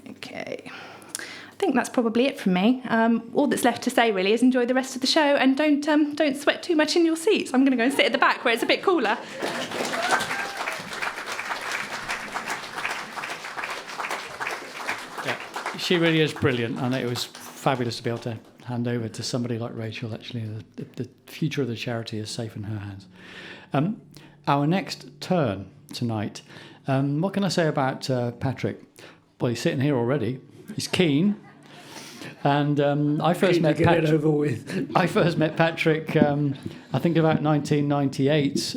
Okay. I think that's probably it from me. All that's left to say really is enjoy the rest of the show, and don't sweat too much in your seats. I'm going to go and sit at the back where it's a bit cooler. Yeah, she really is brilliant, and it was fabulous to be able to hand over to somebody like Rachel. Actually, the future of the charity is safe in her hands. Our next turn tonight. What can I say about Patrick? Well, he's sitting here already. He's keen. And I first met Patrick. Over with. I first met Patrick, I think about 1998.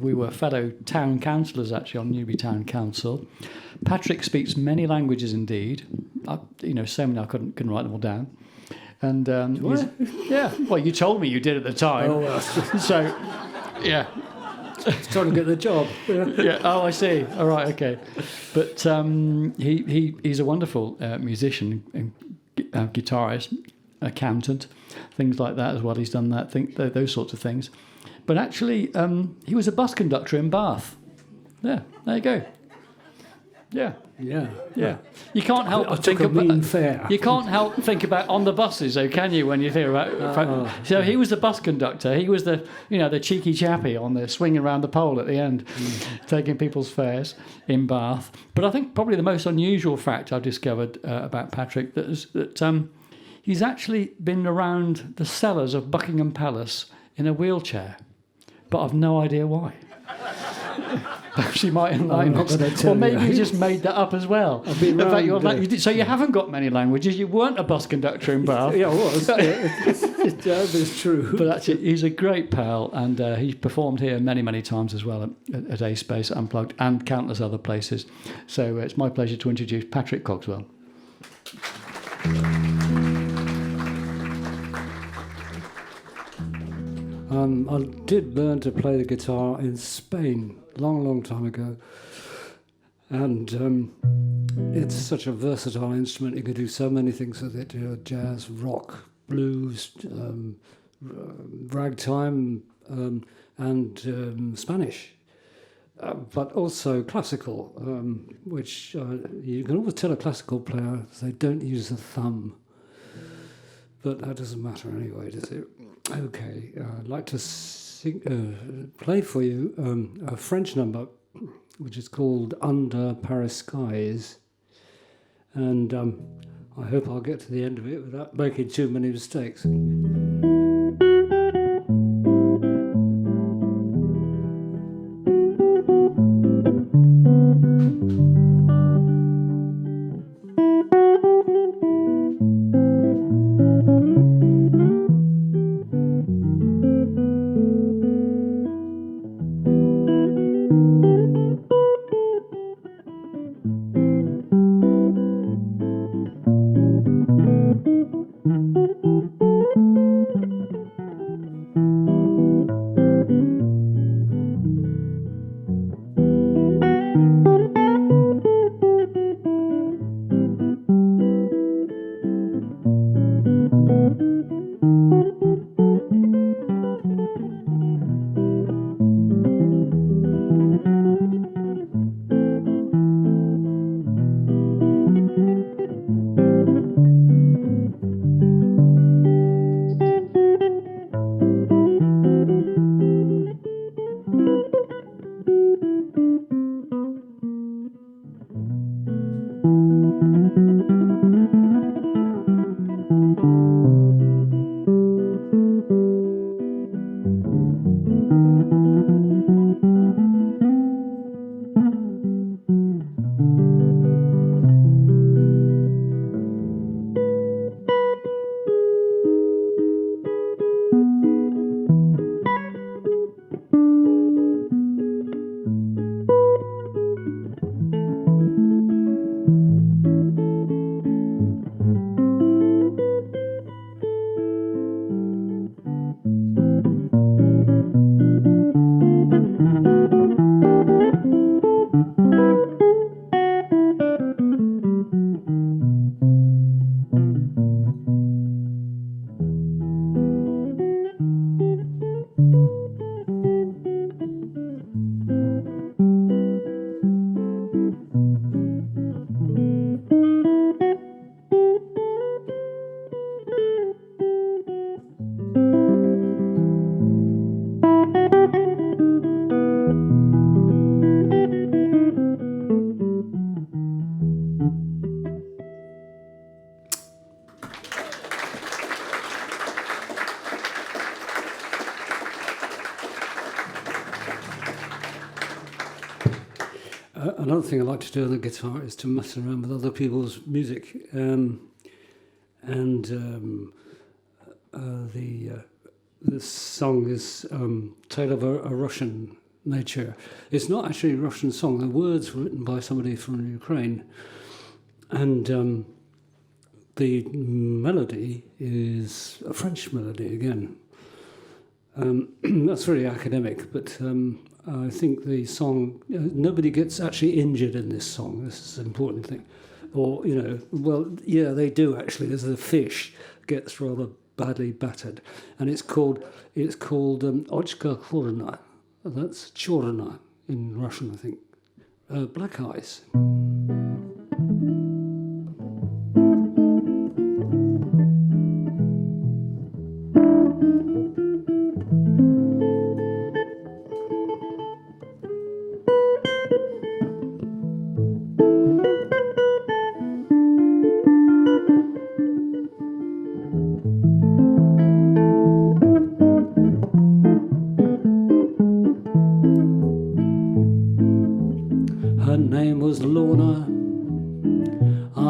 We were fellow town councillors actually on Newbury Town Council. Patrick speaks many languages indeed. So many I couldn't write them all down. And yeah, well, you told me you did at the time. Oh, so yeah. He's trying to get the job. Yeah. Oh, I see. All right. Okay. But he's a wonderful musician and guitarist, accountant, things like that as well. He's done that. Those sorts of things. But actually, he was a bus conductor in Bath. Yeah. There you go. Yeah. Yeah. Yeah. You can't help but think about. You can't help think about on the buses, though, can you? When you think about. So he was the bus conductor. He was the cheeky chappy on the swinging around the pole at the end, taking people's fares in Bath. But I think probably the most unusual fact I've discovered about Patrick that he's actually been around the cellars of Buckingham Palace in a wheelchair, but I've no idea why. She might enlighten not us. gonna tell Or maybe you. you just made that up as well. I've been In fact, round, so you haven't got many languages. You weren't a bus conductor in Bath. Yeah, I was. It's true. But actually, he's a great pal, and he's performed here many, many times as well at A Space Unplugged and countless other places. So it's my pleasure to introduce Patrick Cogswell. I did learn to play the guitar in Spain long, long time ago. And it's such a versatile instrument. You can do so many things with it. Jazz, rock, blues, ragtime, and Spanish. But also classical, which you can always tell a classical player they don't use the thumb. But that doesn't matter anyway, does it? Okay, I'd like to play for you a French number, which is called Under Paris Skies. And I hope I'll get to the end of it without making too many mistakes. Another thing I like to do on the guitar is to mess around with other people's music, the song is Tale of a Russian Nature. It's not actually a Russian song. The words were written by somebody from Ukraine, and the melody is a French melody again. That's very academic, but I think the song, nobody gets actually injured in this song. This is an important thing. Or, well, yeah, they do actually. There's a fish gets rather badly battered, and it's called Ochka Chorna. That's Chorna in Russian, I think. Black Eyes.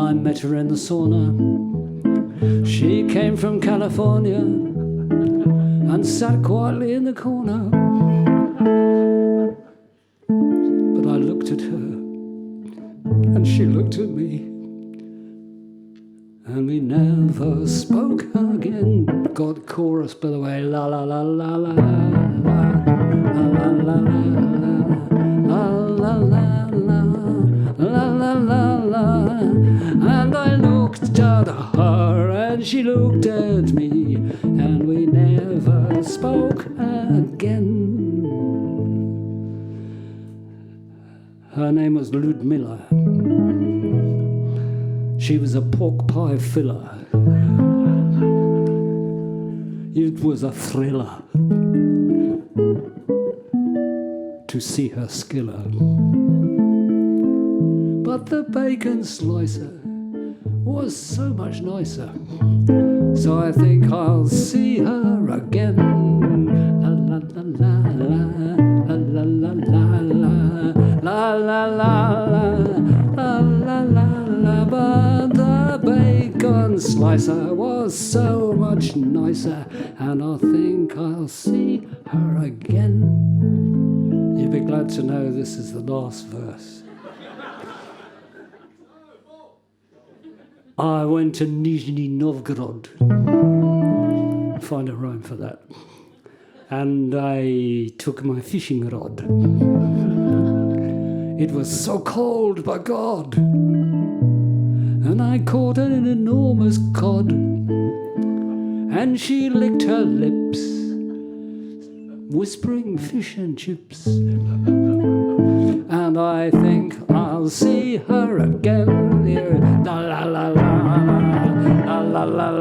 I met her in the sauna. She came from California and sat quietly in the corner. But I looked at her and she looked at me, and we never spoke again. Got chorus, by the way. La la la la la la la la la la la la la la. And I looked at her and she looked at me, and we never spoke again. Her name was Ludmilla. She was a pork pie filler. It was a thriller to see her skiller. But the bacon slicer was so much nicer. So I think I'll see her again. La la la la la la la la la la la la la. But the bacon slicer was so much nicer, and I think I'll see her again. You'll be glad to know this is the last verse. I went to Nizhny Novgorod. Find a rhyme for that. And I took my fishing rod. It was so cold, by God. And I caught an enormous cod, and she licked her lips, whispering fish and chips. And I think I'll see her again. Here, la la la la la la la la la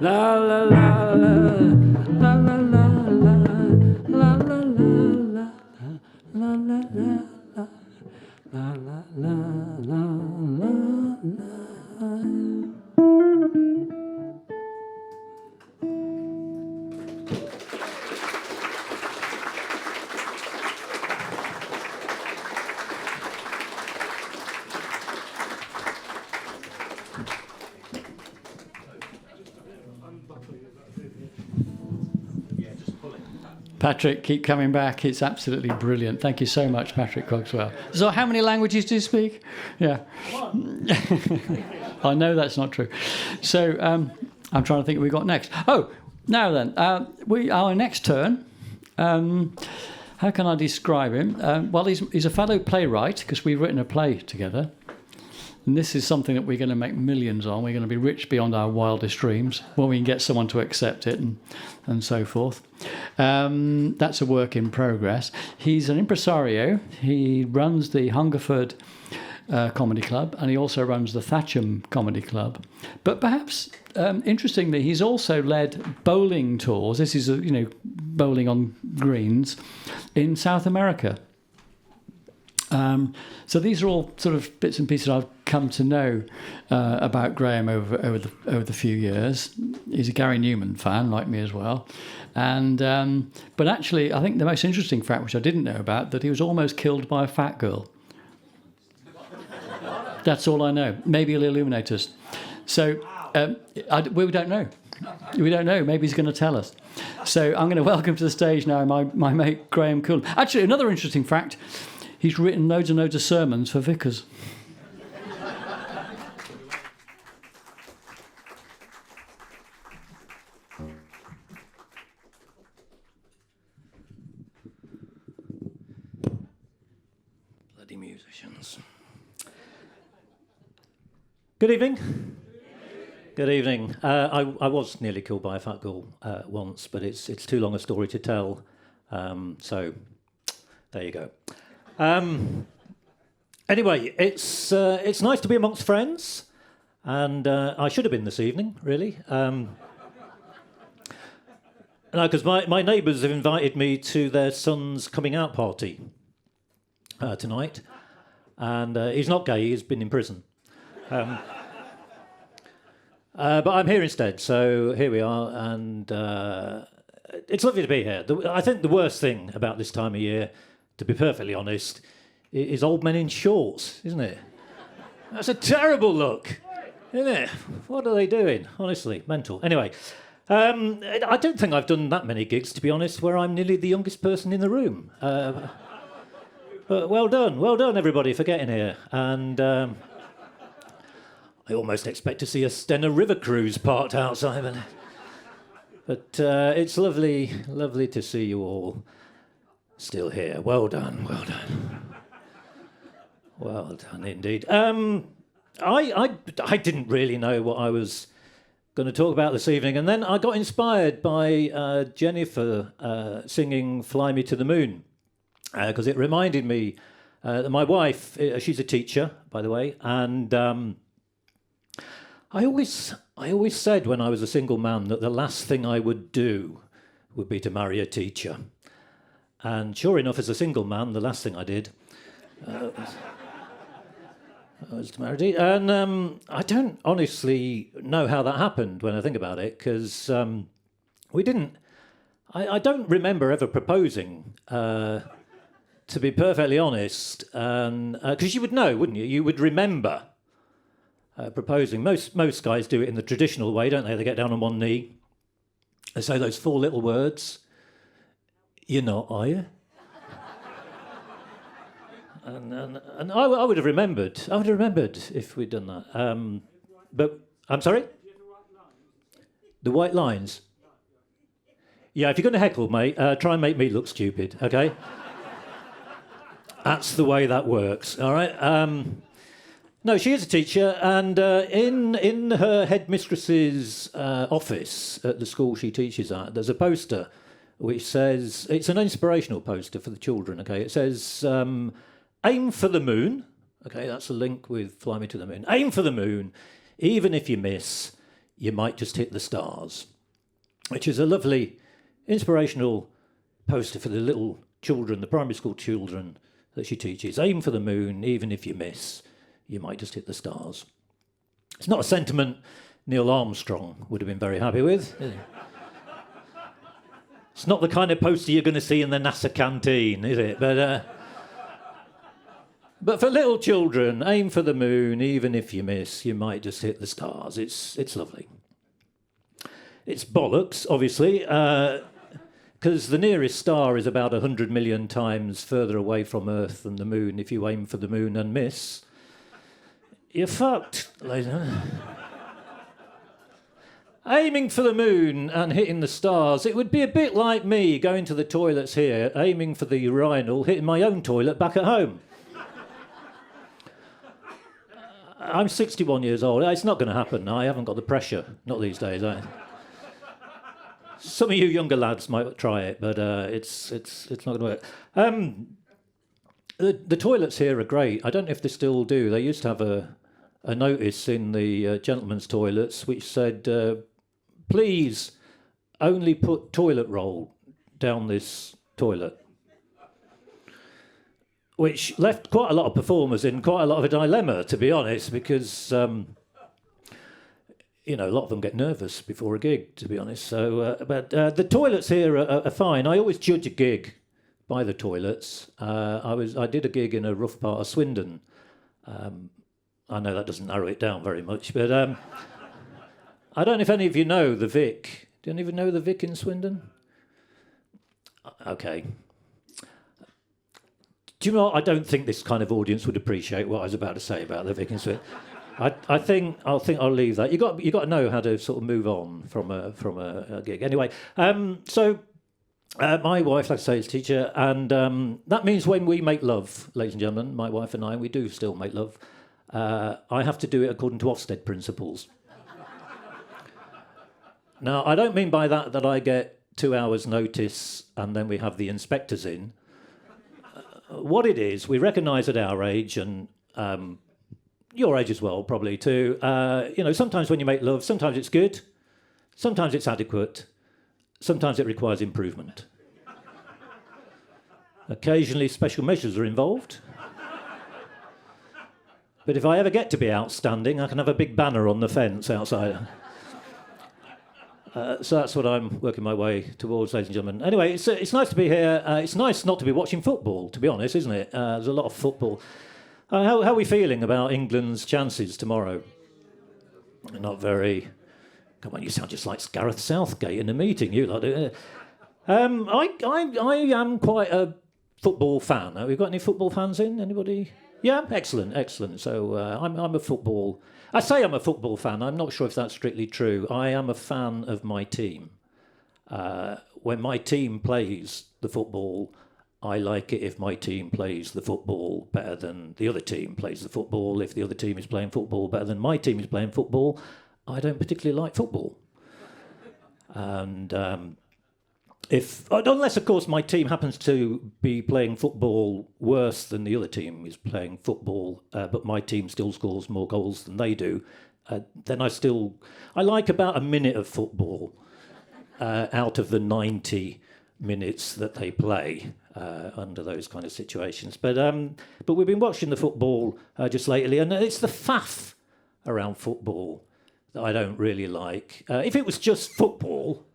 la la la la la la la la la la. Patrick, keep coming back. It's absolutely brilliant. Thank you so much, Patrick Cogswell. So how many languages do you speak? Yeah. I know that's not true. So I'm trying to think what we got next. Oh, now then, our next turn, how can I describe him? Well, he's a fellow playwright, because we've written a play together. And this is something that we're going to make millions on. We're going to be rich beyond our wildest dreams when we can get someone to accept it and so forth. That's a work in progress. He's an impresario. He runs the Hungerford Comedy Club, and he also runs the Thatcham Comedy Club. But perhaps, interestingly, he's also led bowling tours. This is, bowling on greens in South America. So these are all sort of bits and pieces I've come to know about Graeme over the few years. He's a Gary Newman fan, like me as well. And but actually, I think the most interesting fact, which I didn't know about, that he was almost killed by a fat girl. That's all I know. Maybe he'll illuminate us. So we don't know. We don't know. Maybe he's going to tell us. So I'm going to welcome to the stage now my mate Graeme Coulam. Actually, another interesting fact. He's written loads and loads of sermons for vicars. Bloody musicians. Good evening. Good evening. I was nearly killed by a fat girl once, but it's too long a story to tell. So there you go. Anyway, it's nice to be amongst friends, and I should have been this evening, really. Because my neighbours have invited me to their son's coming out party tonight, and he's not gay; he's been in prison. But I'm here instead, so here we are, and it's lovely to be here. I think the worst thing about this time of year, to be perfectly honest, is old men in shorts, isn't it? That's a terrible look, isn't it? What are they doing? Honestly, mental. Anyway, I don't think I've done that many gigs, to be honest, where I'm nearly the youngest person in the room. But well done, everybody, for getting here. And I almost expect to see a Stena River cruise parked outside. But it's lovely to see you all still here. Well done. Well done indeed. I didn't really know what I was going to talk about this evening, and then I got inspired by Jenifer singing "Fly Me to the Moon," because it reminded me that my wife, she's a teacher, by the way, and I always said when I was a single man that the last thing I would do would be to marry a teacher. And sure enough, as a single man, the last thing I did was to marry a teacher. And I don't honestly know how that happened when I think about it, because we didn't... I don't remember ever proposing, to be perfectly honest, because you would know, wouldn't you? You would remember proposing. Most guys do it in the traditional way, don't they? They get down on one knee, they say those 4 little words. You're not, are you? and I would have remembered. I would have remembered if we'd done that. But I'm sorry? The white lines. Yeah, if you're going to heckle, mate, try and make me look stupid, okay? That's the way that works, all right? No, she is a teacher, and in her headmistress's office at the school she teaches at, there's a poster which says, it's an inspirational poster for the children, okay? It says, aim for the moon, okay, that's a link with Fly Me to the Moon. Aim for the moon, even if you miss, you might just hit the stars, which is a lovely inspirational poster for the little children, the primary school children that she teaches. Aim for the moon, even if you miss, you might just hit the stars. It's not a sentiment Neil Armstrong would have been very happy with, is it? It's not the kind of poster you're going to see in the NASA canteen, is it? But for little children, aim for the moon, even if you miss, you might just hit the stars. It's lovely. It's bollocks, obviously, because the nearest star is about 100 million times further away from Earth than the moon. If you aim for the moon and miss, you're fucked, ladies and gentlemen. Aiming for the moon and hitting the stars, it would be a bit like me going to the toilets here, aiming for the urinal, hitting my own toilet back at home. I'm 61 years old. It's not going to happen. I haven't got the pressure. Not these days. Some of you younger lads might try it, but it's not going to work. The toilets here are great. I don't know if they still do. They used to have a notice in the gentlemen's toilets which said, please only put toilet roll down this toilet. Which left quite a lot of performers in quite a lot of a dilemma, to be honest, because, a lot of them get nervous before a gig, to be honest. So, but the toilets here are fine. I always judge a gig by the toilets. I did a gig in a rough part of Swindon. I know that doesn't narrow it down very much, but I don't know if any of you know the Vic. Do any of you know the Vic in Swindon? Okay. Do you know what? I don't think this kind of audience would appreciate what I was about to say about the Vic in Swindon. I think I'll leave that. You got to know how to sort of move on from a gig. Anyway, so my wife, like I say, is a teacher, and that means when we make love, ladies and gentlemen, my wife and I, we do still make love. I have to do it according to Ofsted principles. Now, I don't mean by that I get 2 hours' notice and then we have the inspectors in. What it is, we recognise at our age, and your age as well, probably too, sometimes when you make love, sometimes it's good, sometimes it's adequate, sometimes it requires improvement. Occasionally special measures are involved. But if I ever get to be outstanding, I can have a big banner on the fence outside. So that's what I'm working my way towards, ladies and gentlemen. Anyway, it's nice to be here. It's nice not to be watching football, to be honest, isn't it? There's a lot of football. How are we feeling about England's chances tomorrow? Not very. Come on, you sound just like Gareth Southgate in a meeting. You lot do. I am quite a football fan. Have we got any football fans in? Anybody? Yeah, excellent. So I'm a football. I say I'm a football fan. I'm not sure if that's strictly true. I am a fan of my team. When my team plays the football, I like it if my team plays the football better than the other team plays the football. If the other team is playing football better than my team is playing football, I don't particularly like football. And unless, of course, my team happens to be playing football worse than the other team is playing football, but my team still scores more goals than they do, then I like about a minute of football out of the 90 minutes that they play under those kind of situations. But we've been watching the football just lately, and it's the faff around football that I don't really like. If it was just football,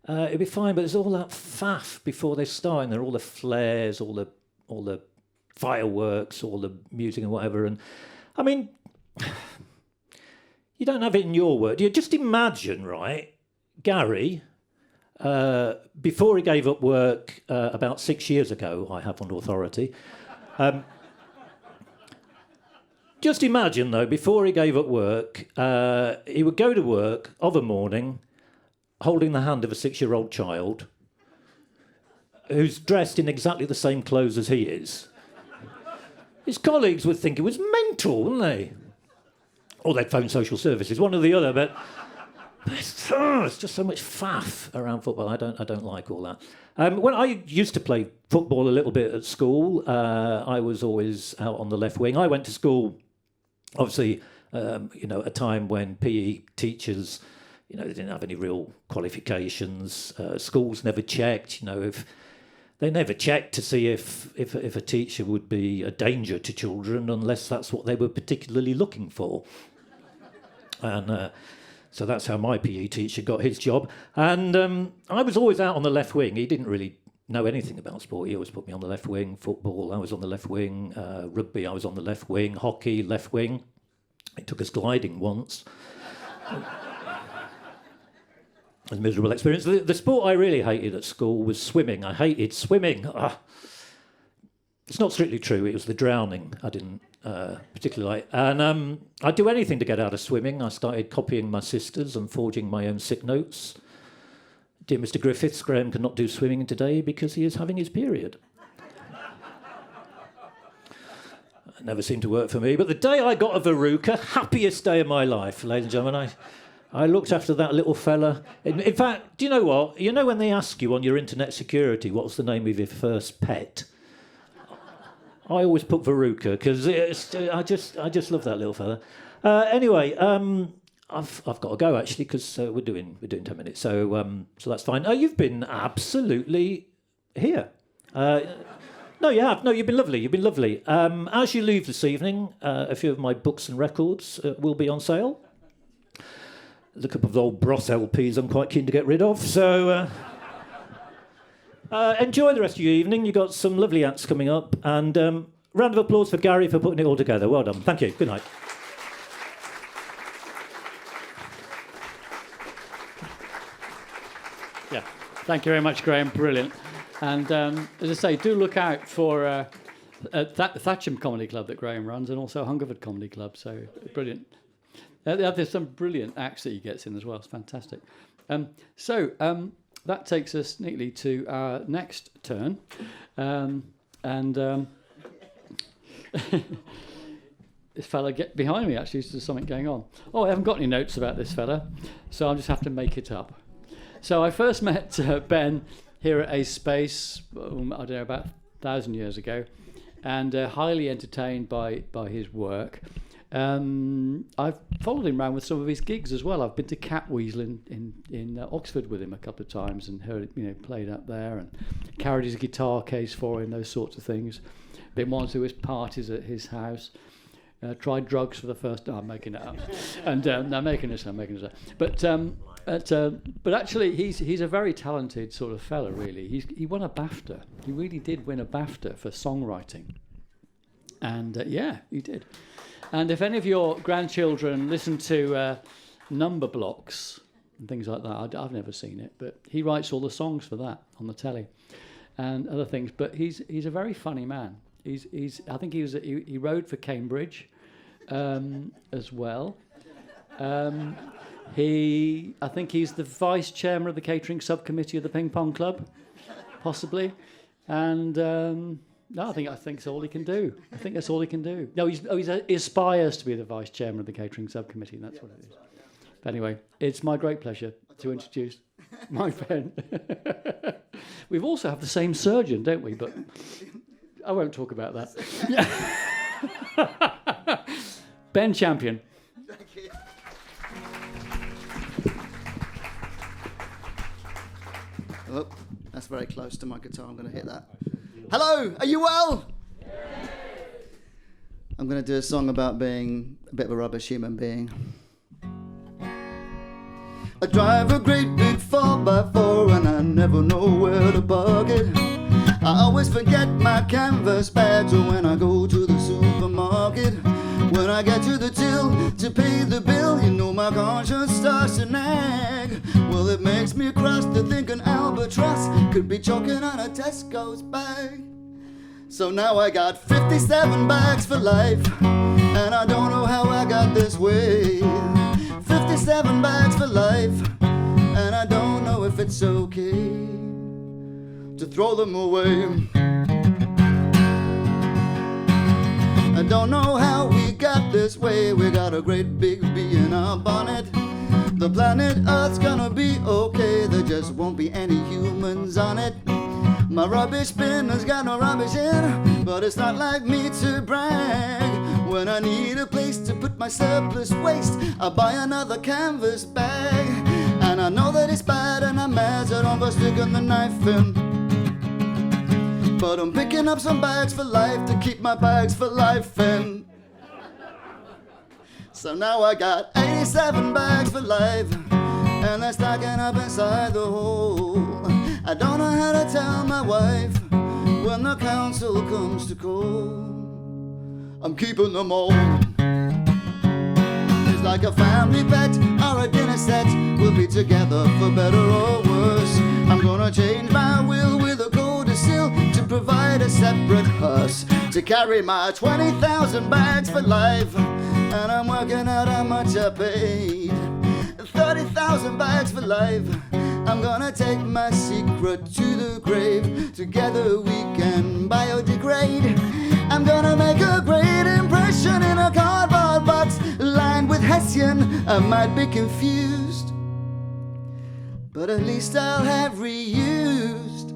it'd be fine, but there's all that faff before they start, and there are all the flares, all the fireworks, all the music and whatever. And I mean, you don't have it in your word. You just imagine, right, Garry, before he gave up work about 6 years ago, I have on authority. Just imagine, though, before he gave up work, he would go to work of a morning holding the hand of a 6-year-old child who's dressed in exactly the same clothes as he is. His colleagues would think he was mental, wouldn't they? Or they'd phone social services, one or the other, but it's just so much faff around football. I don't like all that. When I used to play football a little bit at school, I was always out on the left wing. I went to school, obviously, a time when PE teachers, they didn't have any real qualifications. Schools never checked, if they never checked to see if a teacher would be a danger to children unless that's what they were particularly looking for. And so that's how my PE teacher got his job. And I was always out on the left wing. He didn't really know anything about sport. He always put me on the left wing. Football, I was on the left wing. Rugby, I was on the left wing. Hockey, left wing. He took us gliding once. It was a miserable experience. The sport I really hated at school was swimming. I hated swimming. It's not strictly true. It was the drowning I didn't particularly like. And I'd do anything to get out of swimming. I started copying my sisters and forging my own sick notes. Dear Mr. Griffiths, Graeme cannot do swimming today because he is having his period. It never seemed to work for me. But the day I got a verruca, happiest day of my life, ladies and gentlemen. I looked after that little fella. In fact, do you know what? You know when they ask you on your internet security what was the name of your first pet? I always put verruca because I just love that little fella. Anyway, I've got to go actually because we're doing 10 minutes, so that's fine. You've been absolutely here. No, you have. No, you've been lovely. You've been lovely. As you leave this evening, a few of my books and records will be on sale. There's a couple of old Bros LPs I'm quite keen to get rid of, so enjoy the rest of your evening. You've got some lovely acts coming up, and round of applause for Garry for putting it all together. Well done. Thank you. Good night. Yeah, thank you very much, Graeme. Brilliant. And as I say, do look out for Thatcham Comedy Club that Graeme runs, and also Hungerford Comedy Club. So brilliant. There's some brilliant acts that he gets in as well. It's fantastic. That takes us neatly to our next turn. This fella get behind me, actually, so there's something going on. Oh, I haven't got any notes about this fella, so I'll just have to make it up. So I first met Ben here at Ace Space, I don't know, about 1,000 years ago, and highly entertained by his work. I've followed him around with some of his gigs as well. I've been to Catweasel in Oxford with him a couple of times and heard played up there, and carried his guitar case for him, those sorts of things. Been once to his parties at his house. Tried drugs for the first time. I'm making it up, and I'm making this up. But actually, he's a very talented sort of fella. Really, he won a BAFTA. He really did win a BAFTA for songwriting. And yeah, he did. And if any of your grandchildren listen to number blocks and things like that, I've never seen it, but he writes all the songs for that on the telly and other things. But he's a very funny man. I think he rode for Cambridge as well. I think he's the vice chairman of the catering subcommittee of the ping pong club, possibly. And no, I think that's all he can do. I think that's all he can do. No, he aspires to be the vice chairman of the catering subcommittee, and that's what it is. But anyway, it's my great pleasure to introduce my friend. We also have the same surgeon, don't we? But I won't talk about that. Ben Champion. Thank you. Oh, that's very close to my guitar. I'm going to hit that. Hello, are you well? I'm going to do a song about being a bit of a rubbish human being. I drive a great big 4x4 and I never know where to park it. I always forget my canvas bags when I go to the supermarket. When I get to the till to pay the bill, you know my conscience starts to nag. Well, it makes me cross to think an albatross could be choking on a Tesco's bag. So now I got 57 bags for life, and I don't know how I got this way. 57 bags for life, and I don't know if it's okay to throw them away. I don't know how we got this way. We got a great big bee in our bonnet. The planet Earth's gonna be okay. There just won't be any humans on it. My rubbish bin has got no rubbish in, but it's not like me to brag. When I need a place to put my surplus waste, I buy another canvas bag. And I know that it's bad and I'm mad, so don't go sticking the knife in. But I'm picking up some bags for life to keep my bags for life in. So now I got 87 bags for life, and they're stacking up inside the hole. I don't know how to tell my wife when the council comes to call. I'm keeping them all. It's like a family pet or a dinner set. We'll be together for better or worse. I'm gonna change my will with a codicil to provide a separate hearse to carry my 20,000 bags for life. And I'm working out how much I paid. 30,000 bags for life. I'm gonna take my secret to the grave. Together we can biodegrade. I'm gonna make a great impression in a cardboard box lined with Hessian. I might be confused, but at least I'll have reused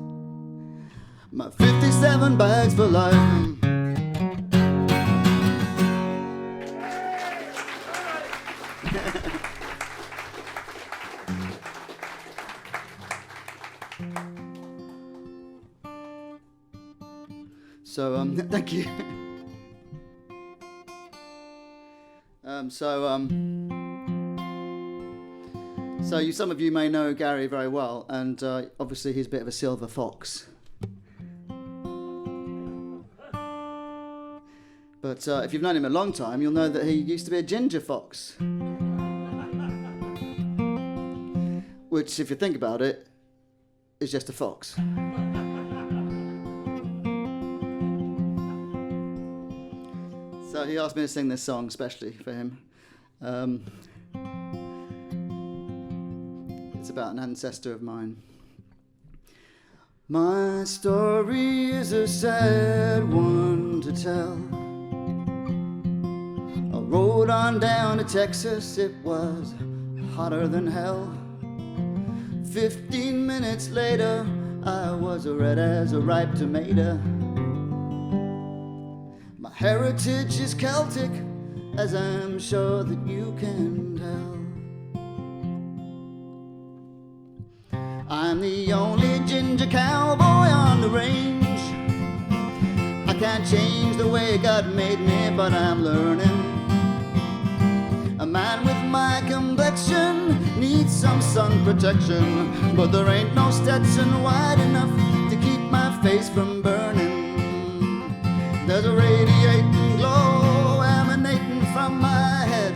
my 57 bags for life. So, thank you. Some of you may know Garry very well, and obviously he's a bit of a silver fox. But if you've known him a long time, you'll know that he used to be a ginger fox. Which, if you think about it, is just a fox. So he asked me to sing this song especially for him. It's about an ancestor of mine. My story is a sad one to tell. I rode on down to Texas, it was hotter than hell. 15 minutes later, I was red as a ripe tomato. My heritage is Celtic, as I'm sure that you can tell. I'm the only ginger cowboy on the range. I can't change the way God made me, but I'm learning. A man with my complexion needs some sun protection, but there ain't no Stetson wide enough to keep my face from burning. There's a radiating glow emanating from my head.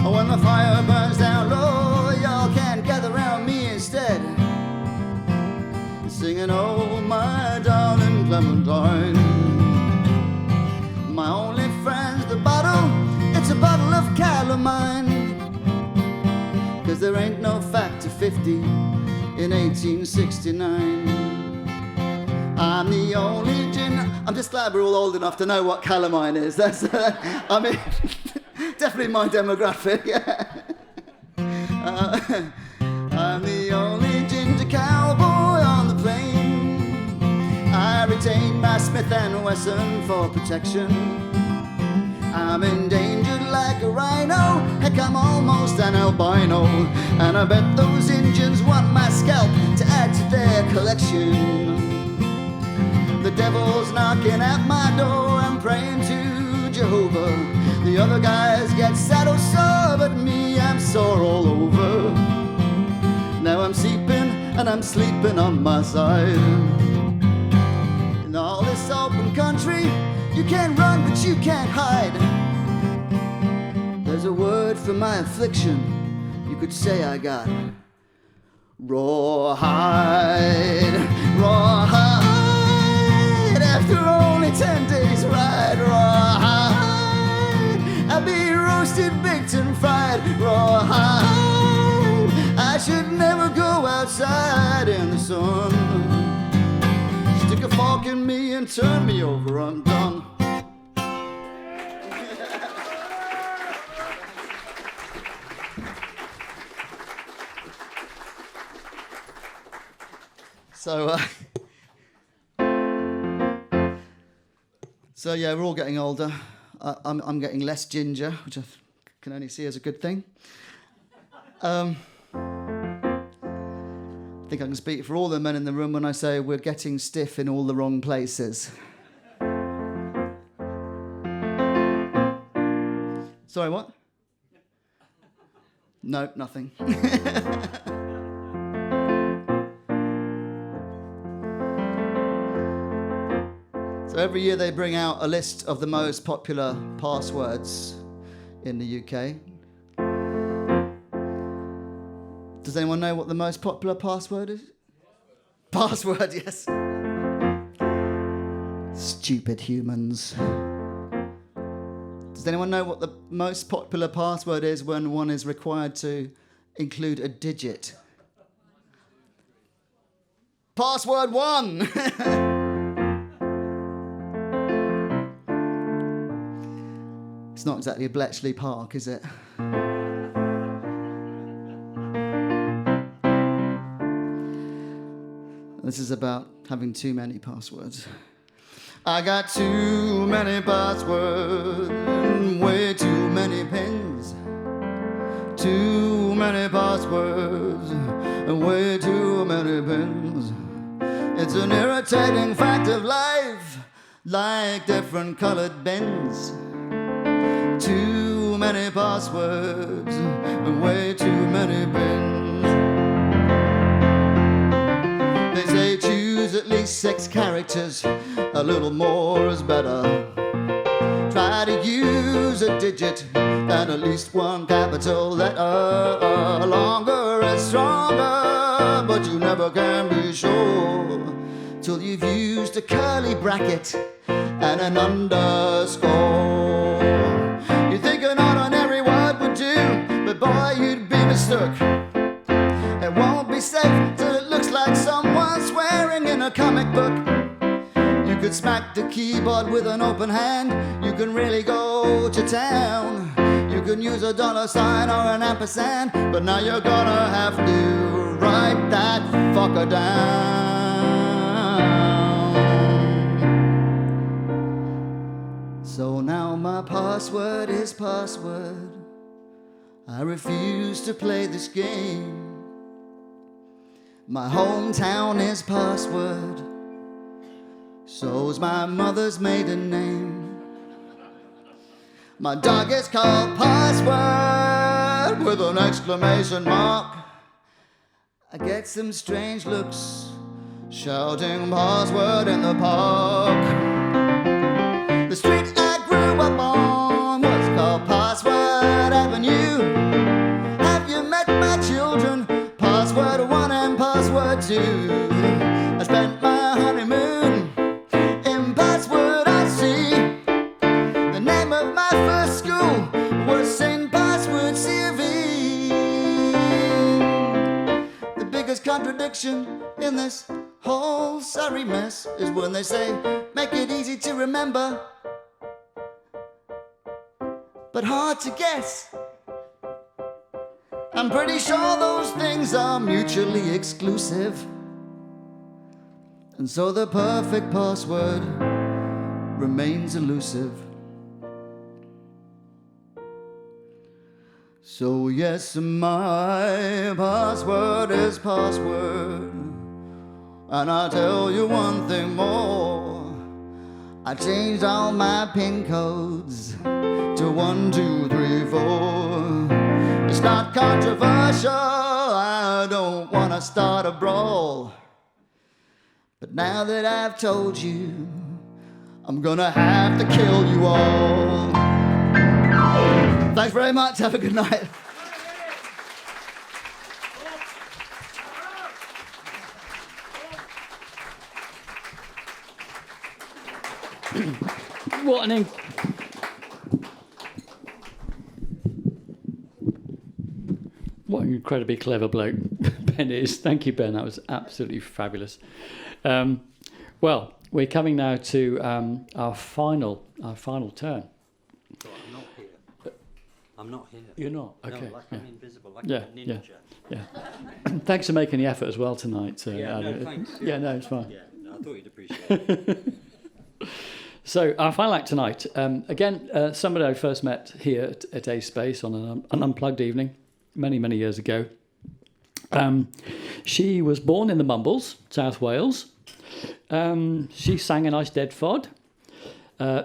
When the fire burns down low, y'all can gather round me instead, singing, oh, my darling Clementine. My only friend's the bottle, it's a bottle of calamine. 'Cause there ain't no factor 50 in 1869. I'm the only gin. I'm just glad we're all old enough to know what calamine is. That's, I mean, definitely my demographic, yeah. I'm the only ginger cowboy on the plain. I retain my Smith & Wesson for protection. I'm endangered like a rhino. Heck, I'm almost an albino. And I bet those Indians want my scalp to add to their collection. The devil's knocking at my door, I'm praying to Jehovah. The other guys get sad or sore, but me, I'm sore all over. Now I'm sleeping and I'm sleeping on my side. In all this open country, you can't run but you can't hide. There's a word for my affliction, you could say I got rawhide, rawhide. After only 10 days ride, rawhide, I'll be roasted, baked and fried, rawhide. I should never go outside in the sun. Stick a fork in me and turn me over, I'm done. So yeah, we're all getting older. I'm getting less ginger, which I can only see as a good thing. I think I can speak for all the men in the room when I say we're getting stiff in all the wrong places. Sorry, what? No, nothing. So every year they bring out a list of the most popular passwords in the UK. Does anyone know what the most popular password is? Password, yes. Stupid humans. Does anyone know what the most popular password is when one is required to include a digit? Password 1! It's not exactly a Bletchley Park, is it? This is about having too many passwords. I got too many passwords, way too many pins. Too many passwords, way too many pins. It's an irritating fact of life, like different colored bins. Too many passwords, way too many pins. They say choose at least 6 characters, a little more is better. Try to use a digit and at least 1 capital letter. Longer is stronger, but you never can be sure till you've used a curly bracket and an underscore. You think an ordinary word would do, but boy, you'd be mistook. It won't be safe till it looks like someone swearing in a comic book. You could smack the keyboard with an open hand. You can really go to town. You can use a $sign or an ampersand, but now you're gonna have to write that fucker down. So now my password is password. I refuse to play this game. My hometown is password. So's my mother's maiden name. My dog is called Password with an exclamation mark. I get some strange looks shouting password in the park. The street I grew up on was called Password Avenue. Have you met my children? Password 1 and Password 2. I spent my honeymoon in Password IC. The name of my first school was St. Password CV. The biggest contradiction in this whole sorry mess is when they say, make it easy to remember, but hard to guess. I'm pretty sure those things are mutually exclusive, and so the perfect password remains elusive. So yes, my password is password. And I'll tell you one thing more. I changed all my PIN codes to 1, 2, 3, 4. It's not controversial, I don't want to start a brawl. But now that I've told you, I'm gonna have to kill you all. Thanks very much, have a good night. What an incredibly clever bloke Ben is. Thank you, Ben. That was absolutely fabulous. Well, we're coming now to our final turn. So I'm not here. I'm not here. You're not? Okay. No, like I'm invisible, like Yeah, a ninja. Yeah. Thanks for making the effort as well tonight. No, thanks. Yeah, no, it's fine. Yeah, no, I thought you'd appreciate it. So our final act tonight, again, somebody I first met here at A Space on an unplugged evening many, many years ago. She was born in the Mumbles, South Wales. She sang a nice dead fod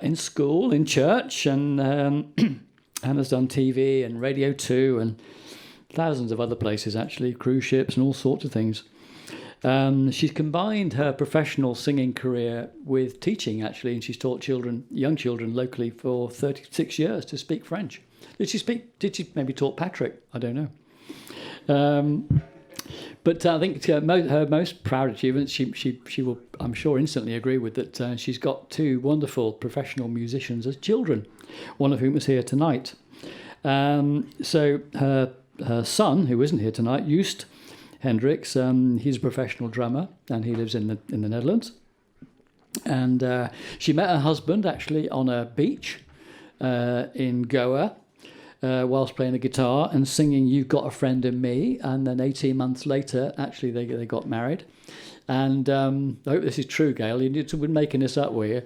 in school, in church, and has done TV and Radio 2 and thousands of other places, actually, cruise ships and all sorts of things. She's combined her professional singing career with teaching, actually, and she's taught young children locally for 36 years to speak French. Did she maybe taught Patrick? I don't know. But I think her most proud achievements, she will, I'm sure, instantly agree with that. She's got 2 wonderful professional musicians as children, one of whom is here tonight. So her son, who isn't here tonight, Hendrickx, he's a professional drummer and he lives in the Netherlands. And she met her husband actually on a beach in Goa whilst playing the guitar and singing "You've Got a Friend in Me." And then 18 months later, actually, they got married. And I hope this is true, Gail. You've been making this up, were you?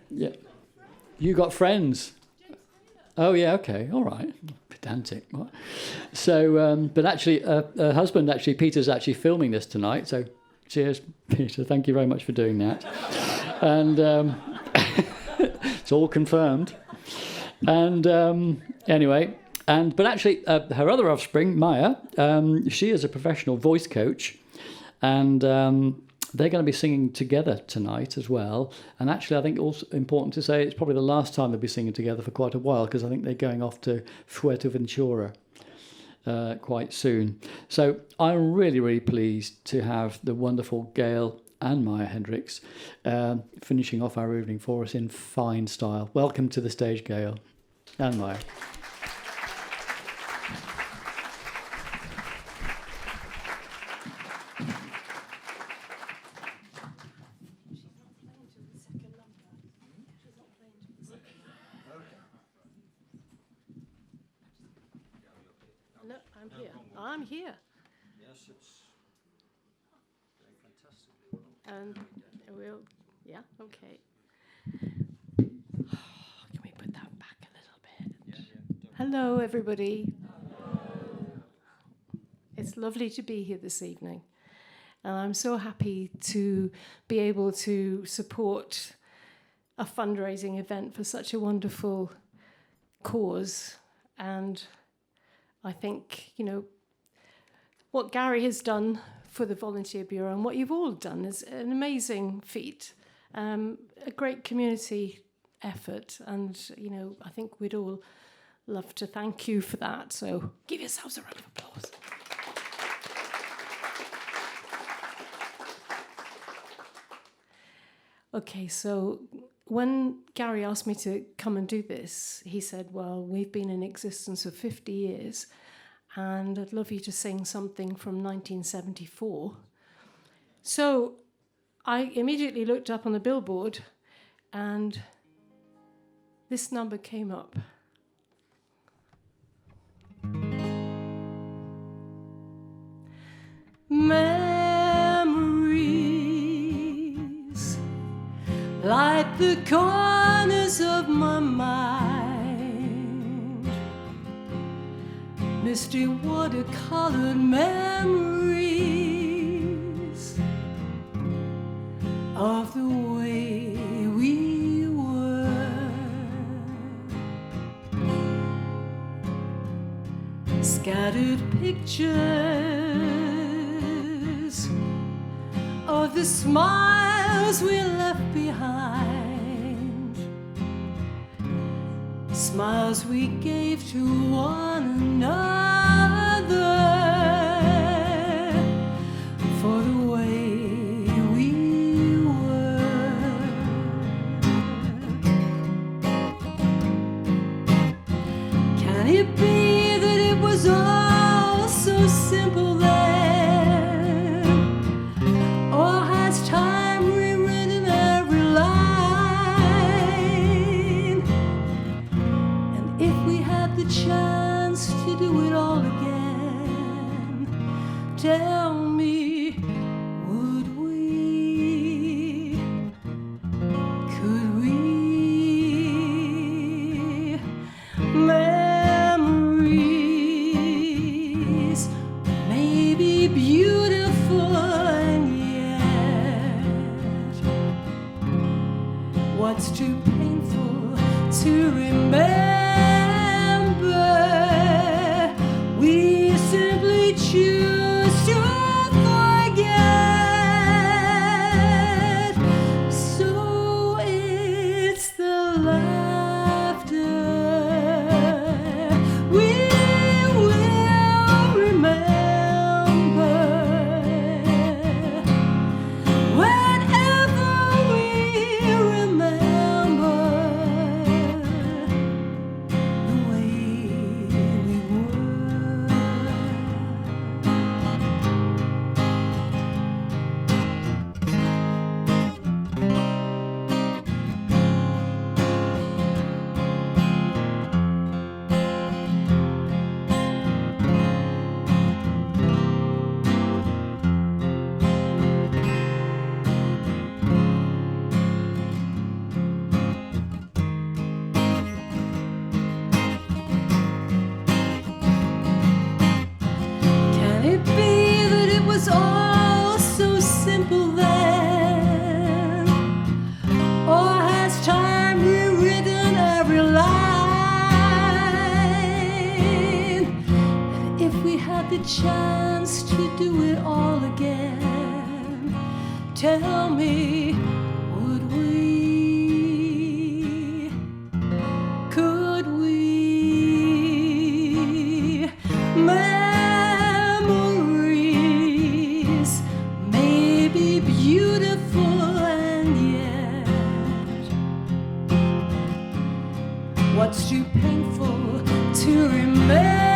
Yeah. You got friends. Oh, yeah, okay, all right. Pedantic. So, but actually, her husband, actually, Peter's actually filming this tonight. So, cheers, Peter. Thank you very much for doing that. And it's all confirmed. And anyway, but actually, her other offspring, Maia, she is a professional voice coach, and they're going to be singing together tonight as well. And actually, I think also important to say it's probably the last time they'll be singing together for quite a while, because I think they're going off to Fuerteventura quite soon. So I'm really, really pleased to have the wonderful Gail and Maia Hendrickx finishing off our evening for us in fine style. Welcome to the stage, Gail and Maia. No, I'm here. I'm here. Yes, it's doing fantastically well. And we'll, yeah, okay. Can we put that back a little bit? Hello, everybody. It's lovely to be here this evening. And I'm so happy to be able to support a fundraising event for such a wonderful cause. And I think, you know, what Garry has done for the Volunteer Bureau and what you've all done is an amazing feat. A great community effort, and I think we'd all love to thank you for that. So give yourselves a round of applause. Okay, so when Garry asked me to come and do this, he said, well, we've been in existence for 50 years, and I'd love you to sing something from 1974. So I immediately looked up on the billboard, and this number came up. Memories like the corners of my mind, misty watercolored memories of the way we were, scattered pictures of the smiles we left behind, smiles we gave to one another for the way we were. Can it be that it was all so simple then? Or has time rewritten every line? And if we had the chance to do it all again, tell me, would we? Could we? Memories may be beautiful, and yet what's too painful to remember? We simply choose to forget. So it's the laughter we will remember whenever we remember the way we were. Can it be that it was all so simple then? Or has time rewritten every line? And if we had the chance to do it all again, tell me, would we? Could we? Memories may be beautiful, and yet what's too painful to remember?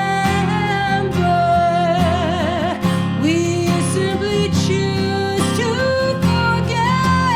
We simply choose to forget.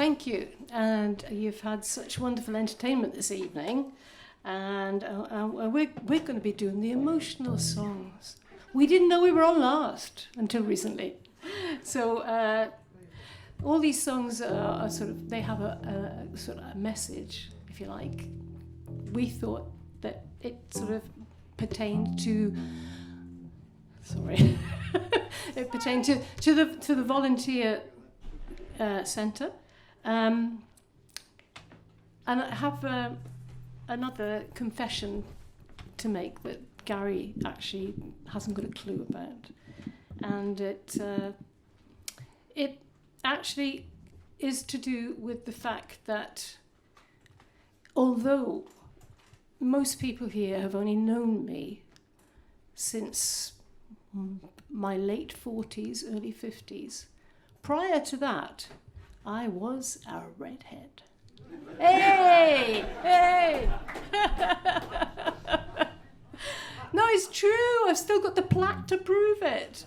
Thank you. And you've had such wonderful entertainment this evening. And we're going to be doing the emotional songs. We didn't know we were on last until recently. So all these songs are sort of, they have a sort of a message, if you like. We thought that it sort of pertained to, it pertained to the Volunteer Centre. And I have another confession to make that Garry actually hasn't got a clue about. And it actually is to do with the fact that although most people here have only known me since my late 40s, early 50s, prior to that, I was a redhead. Hey! Hey! No, it's true. I've still got the plaque to prove it.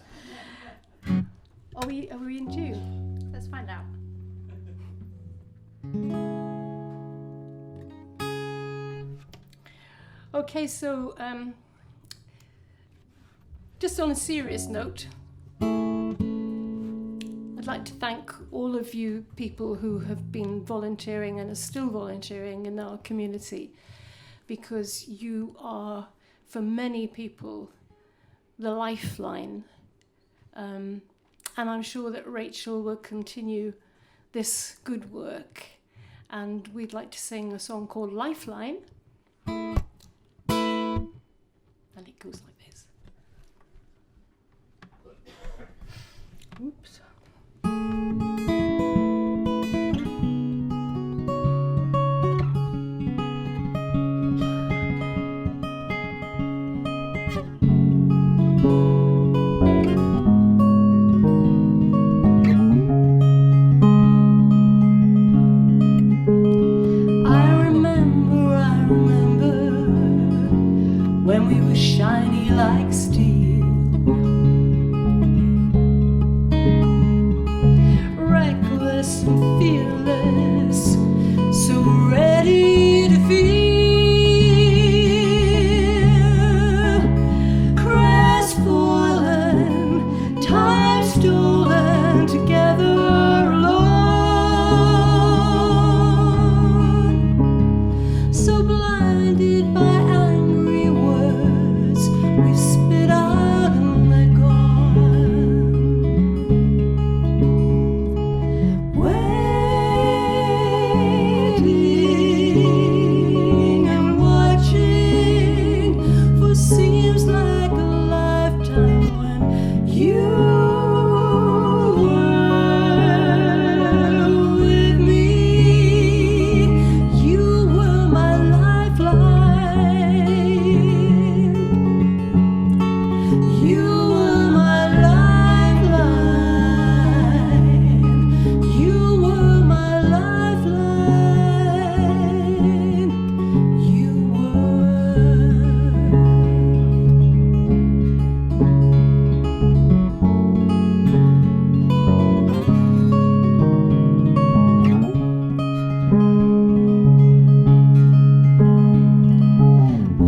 Are we in tune? Let's find out. Okay, so just on a serious note, I'd like to thank all of you people who have been volunteering and are still volunteering in our community, because you are, for many people, the lifeline. And I'm sure that Rachel will continue this good work. And we'd like to sing a song called Lifeline. And it goes like this. Oops. When we were shiny like steel, reckless and fearless, so ready to feel, crestfallen, time stolen, together alone, so blinded by we've spit out and let gone, waiting and watching, for seems like a lifetime when you were with me. You were my lifeline. You were my lifeline. You were my lifeline. You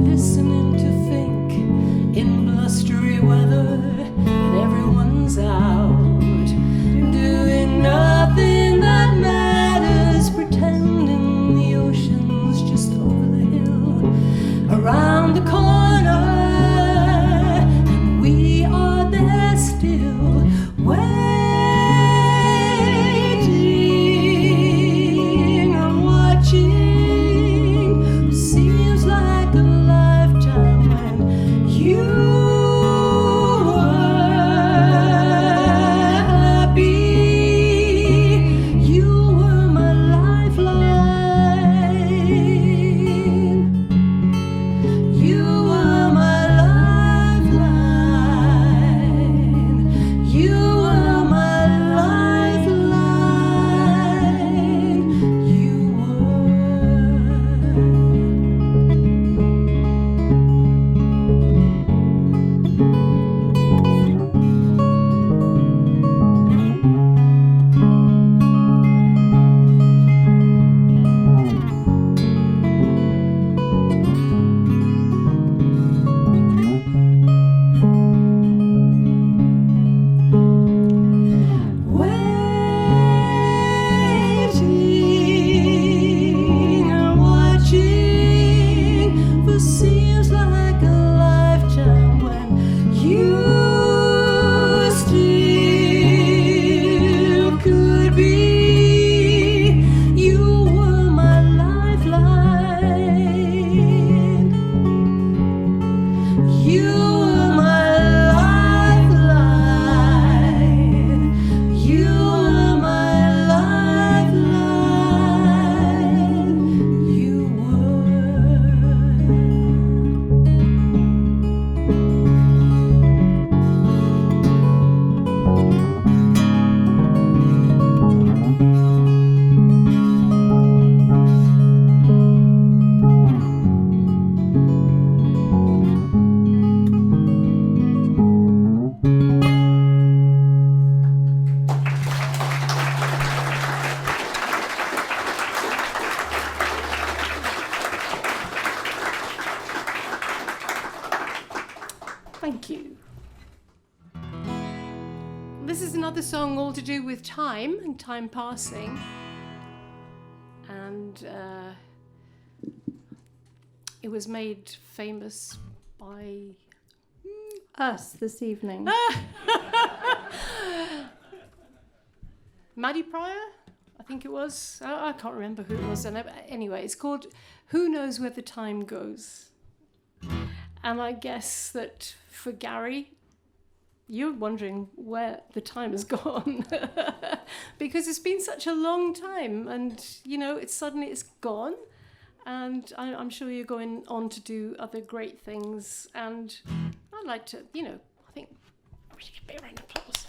listening to think in blustery weather, and everyone's out doing nothing that matters, pretending the ocean's just over the hill, around the corner, and we are there still, waiting and watching. Seems like a lifetime when you were happy. You were my lifeline. You were my lifeline. You were This is another song all to do with time and time passing. And it was made famous by us this evening. Maddie Pryor, I think it was. I can't remember who it was. Anyway, it's called Who Knows Where the Time Goes. And I guess that for Garry, you're wondering where the time has gone. Because it's been such a long time and, you know, it's gone. And I'm sure you're going on to do other great things. And I'd like to, you know, I think we should give a round of applause.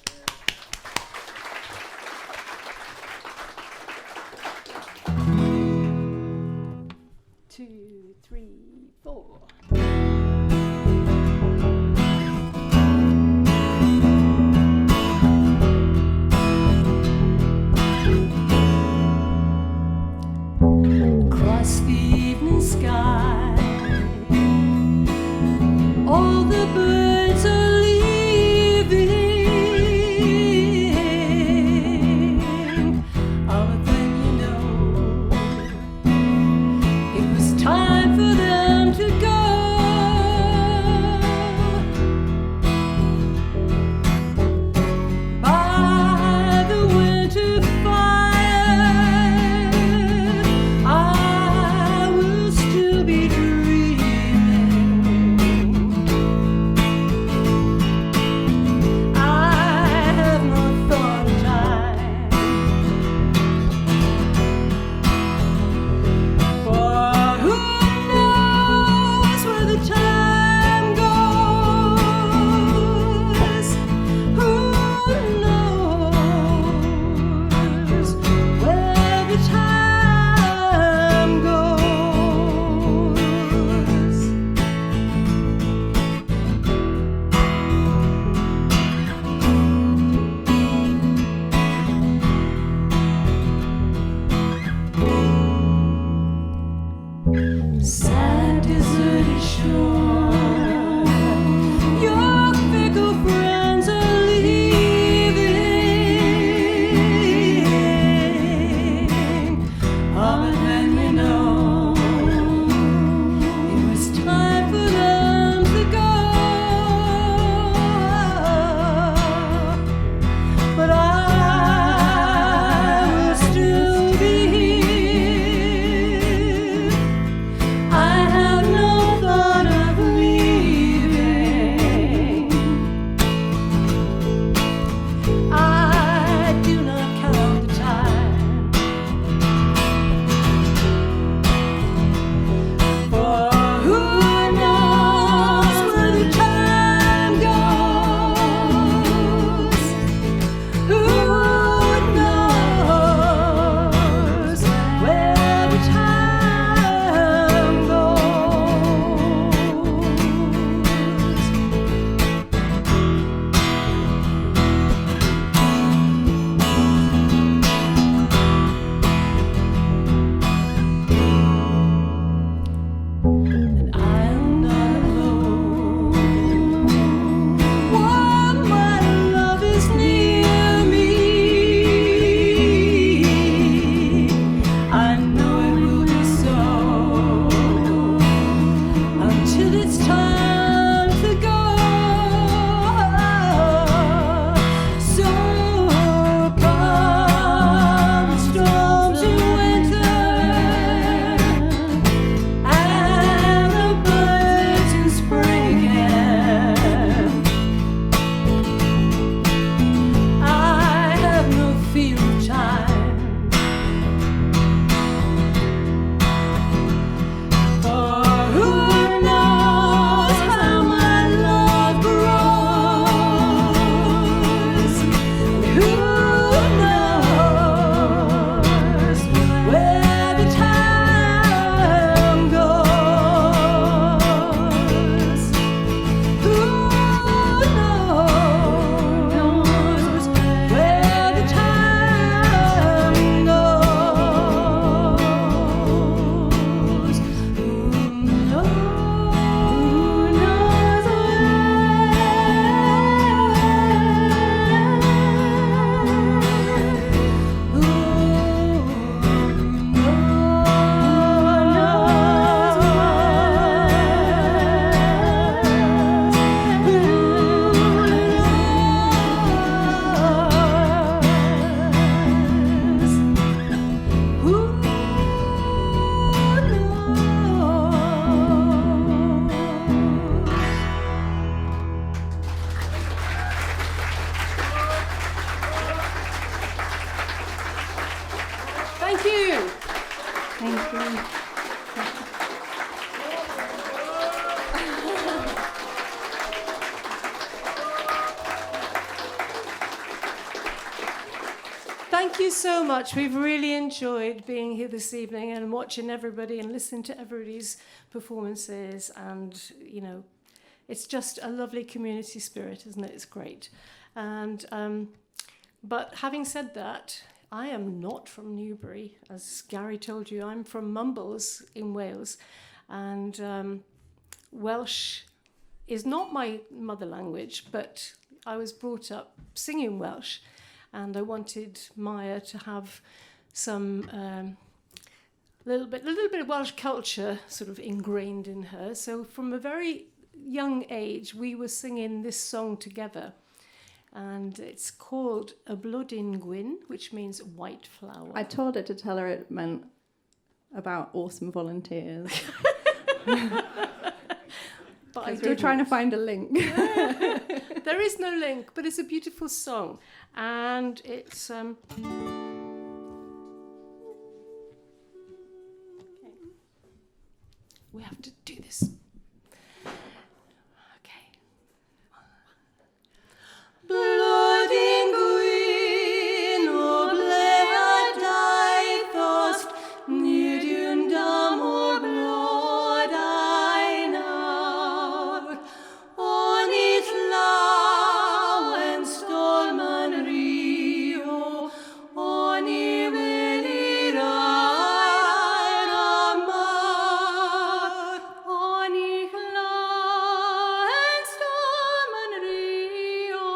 Two, three, four. Across the evening sky, all the birds are leaving. Oh, then you know it was time for them to go. Thank you so much. We've really enjoyed being here this evening and watching everybody and listening to everybody's performances. And, you know, it's just a lovely community spirit, isn't it? It's great. And but having said that, I am not from Newbury. As Garry told you, I'm from Mumbles in Wales. And Welsh is not my mother language, but I was brought up singing Welsh. And I wanted Maia to have some little bit of Welsh culture sort of ingrained in her. So from a very young age, we were singing this song together. And it's called A Blodyn Gwyn, which means white flower. I told her to tell her it meant about awesome volunteers. But we were trying to find a link. There is no link, but it's a beautiful song. And it's... Okay. We have to do this. Okay. Blodyn gwyn o ble a daethost, nid yw'n dam o'r blodau nawr. O'n I llaw yn storm yn rio, o'n I weli'r aer amar. O'n I llaw yn storm yn rio,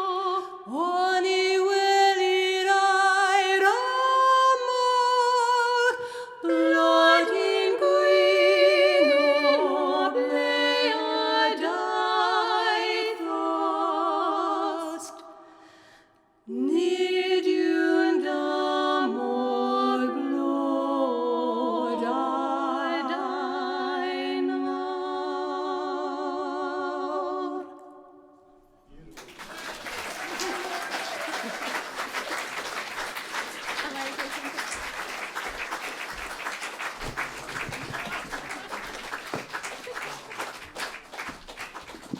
o'n I weli'r aer amar. Blodyn gwyn o ble a daethost, nid yw'n dam o'r blodau nawr.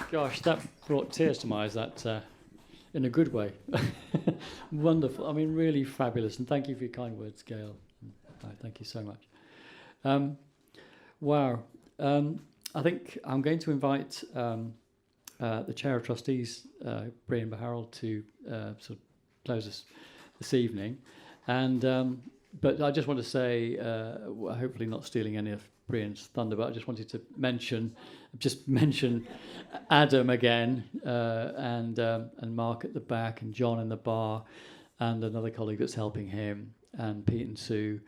Gosh, that brought tears to my eyes, that in a good way. Wonderful. I mean, really fabulous. And thank you for your kind words, Gail. Thank you so much. Wow. I think I'm going to invite the Chair of Trustees, Brian Baharold, to sort of close us this evening. And but I just want to say, hopefully not stealing any of Brian's thunder, but I just wanted to mention Adam again, and Mark at the back, and John in the bar, and another colleague that's helping him, and Pete and Sue,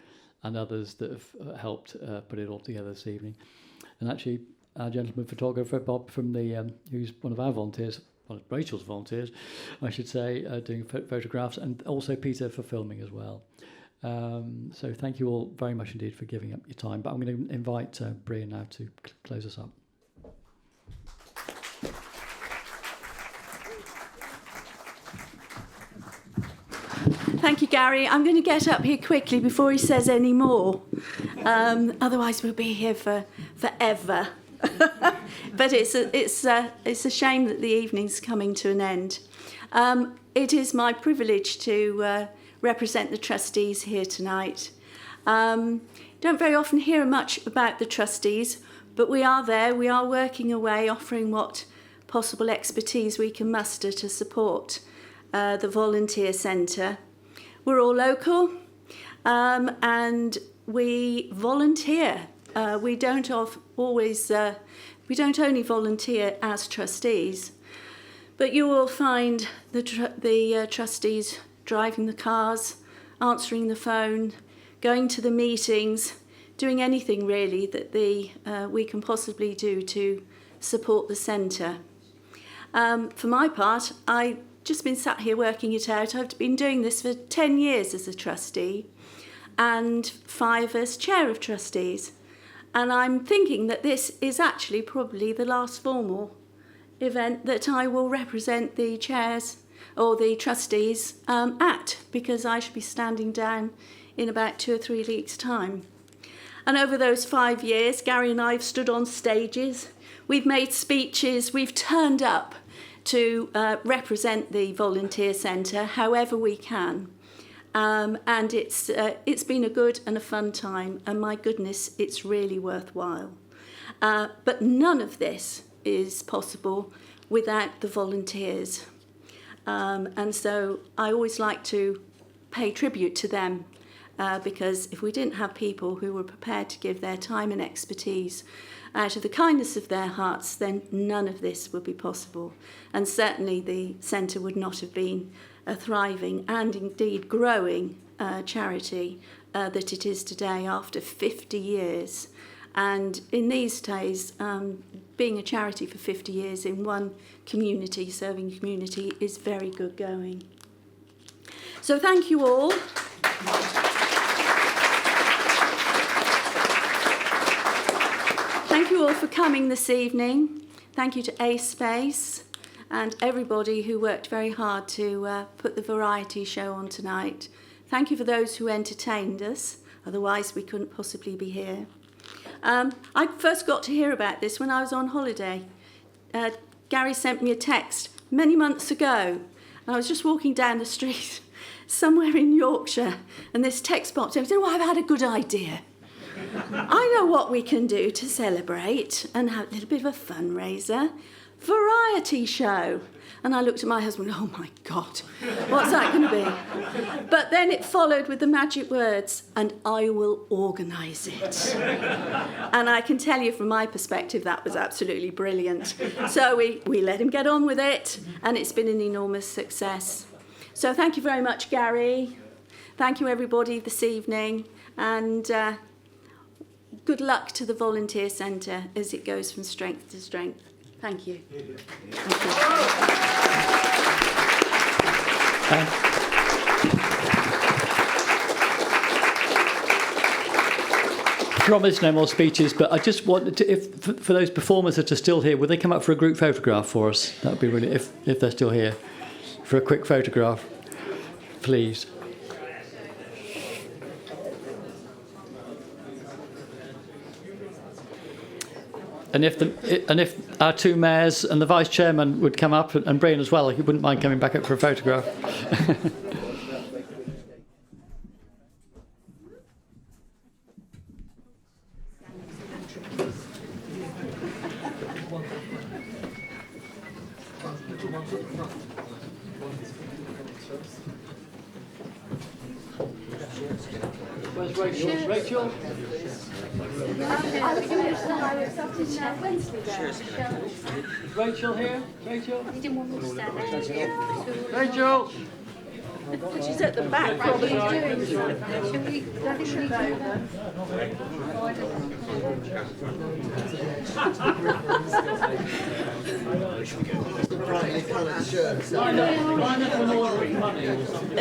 and others that have helped put it all together this evening. And actually, our gentleman photographer, Bob, from the who's one of our volunteers, one of Rachel's volunteers, I should say, doing photographs, and also Peter for filming as well. So thank you all very much indeed for giving up your time. But I'm going to invite Brian now to close us up. Thank you, Garry. I'm going to get up here quickly before he says any more. Otherwise, we'll be here for forever. But it's a shame that the evening's coming to an end. It is my privilege to represent the trustees here tonight. Don't very often hear much about the trustees, but we are there. We are working away, offering what possible expertise we can muster to support the Volunteer Centre. We're all local, and we volunteer. We don't only volunteer as trustees, but you will find the trustees driving the cars, answering the phone, going to the meetings, doing anything really that we can possibly do to support the centre. For my part, I've just been sat here working it out. I've been doing this for 10 years as a trustee and 5 as chair of trustees. And I'm thinking that this is actually probably the last formal event that I will represent the chairs or the trustees at, because I should be standing down in about 2 or 3 weeks' time. And over those 5 years, Garry and I have stood on stages, we've made speeches, we've turned up to represent the Volunteer Centre however we can. And it's been a good and a fun time, and my goodness, it's really worthwhile. But none of this is possible without the volunteers. And so I always like to pay tribute to them, because if we didn't have people who were prepared to give their time and expertise out of the kindness of their hearts, then none of this would be possible. And certainly the centre would not have been a thriving and indeed growing charity that it is today after 50 years. And in these days, being a charity for 50 years in one community, serving community, is very good going. So thank you all. Thank you all for coming this evening. Thank you to A-Space and everybody who worked very hard to put the variety show on tonight. Thank you for those who entertained us, otherwise we couldn't possibly be here. I first got to hear about this when I was on holiday. Garry sent me a text many months ago, and I was just walking down the street somewhere in Yorkshire, and this text popped up and said, "Oh, I've had a good idea. I know what we can do to celebrate and have a little bit of a fundraiser. Variety show." And I looked at my husband, oh my God, what's that going to be? But then it followed with the magic words, "and I will organise it." And I can tell you from my perspective, that was absolutely brilliant. So we let him get on with it, and it's been an enormous success. So thank you very much, Garry. Thank you, everybody, this evening. And good luck to the Volunteer Centre as it goes from strength to strength. Thank you. Thank you. Promise no more speeches, but I just wanted to, for those performers that are still here, would they come up for a group photograph for us? That would be really, if they're still here, for a quick photograph, please. And if our two mayors and the vice chairman would come up, and Brian as well, he wouldn't mind coming back up for a photograph. Where's Rachel? Rachel? Is Rachel here? Rachel? You didn't want me to stand there. Rachel! She's at the back, probably doing Brightly coloured shirts. Line up and ordering money or something.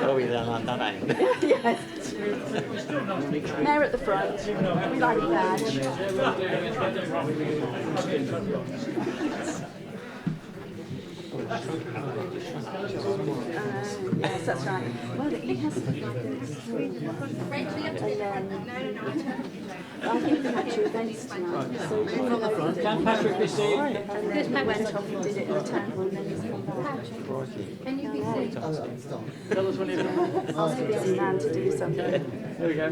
Are we there like that, eh? Yes. Mayor at the front. We like a badge. Yes, that's right. Well, he has to be like this. I think we had two events tonight. So Can Patrick be seen? And then we went off and did it in the town hall, and then he's come back. Can you be seen? Tell us when you're done. Ask a busy man to do something. There we go.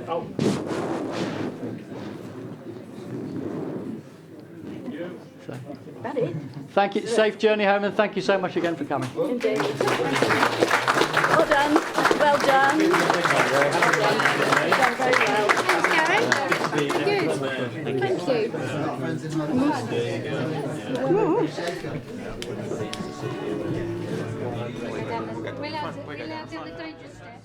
That it? Thank you. Safe journey home, and thank you so much again for coming. Indeed. Well done. Well done. You've done very well. Thanks, Garry. Good. Thank you. We're allowed to the dangerous step.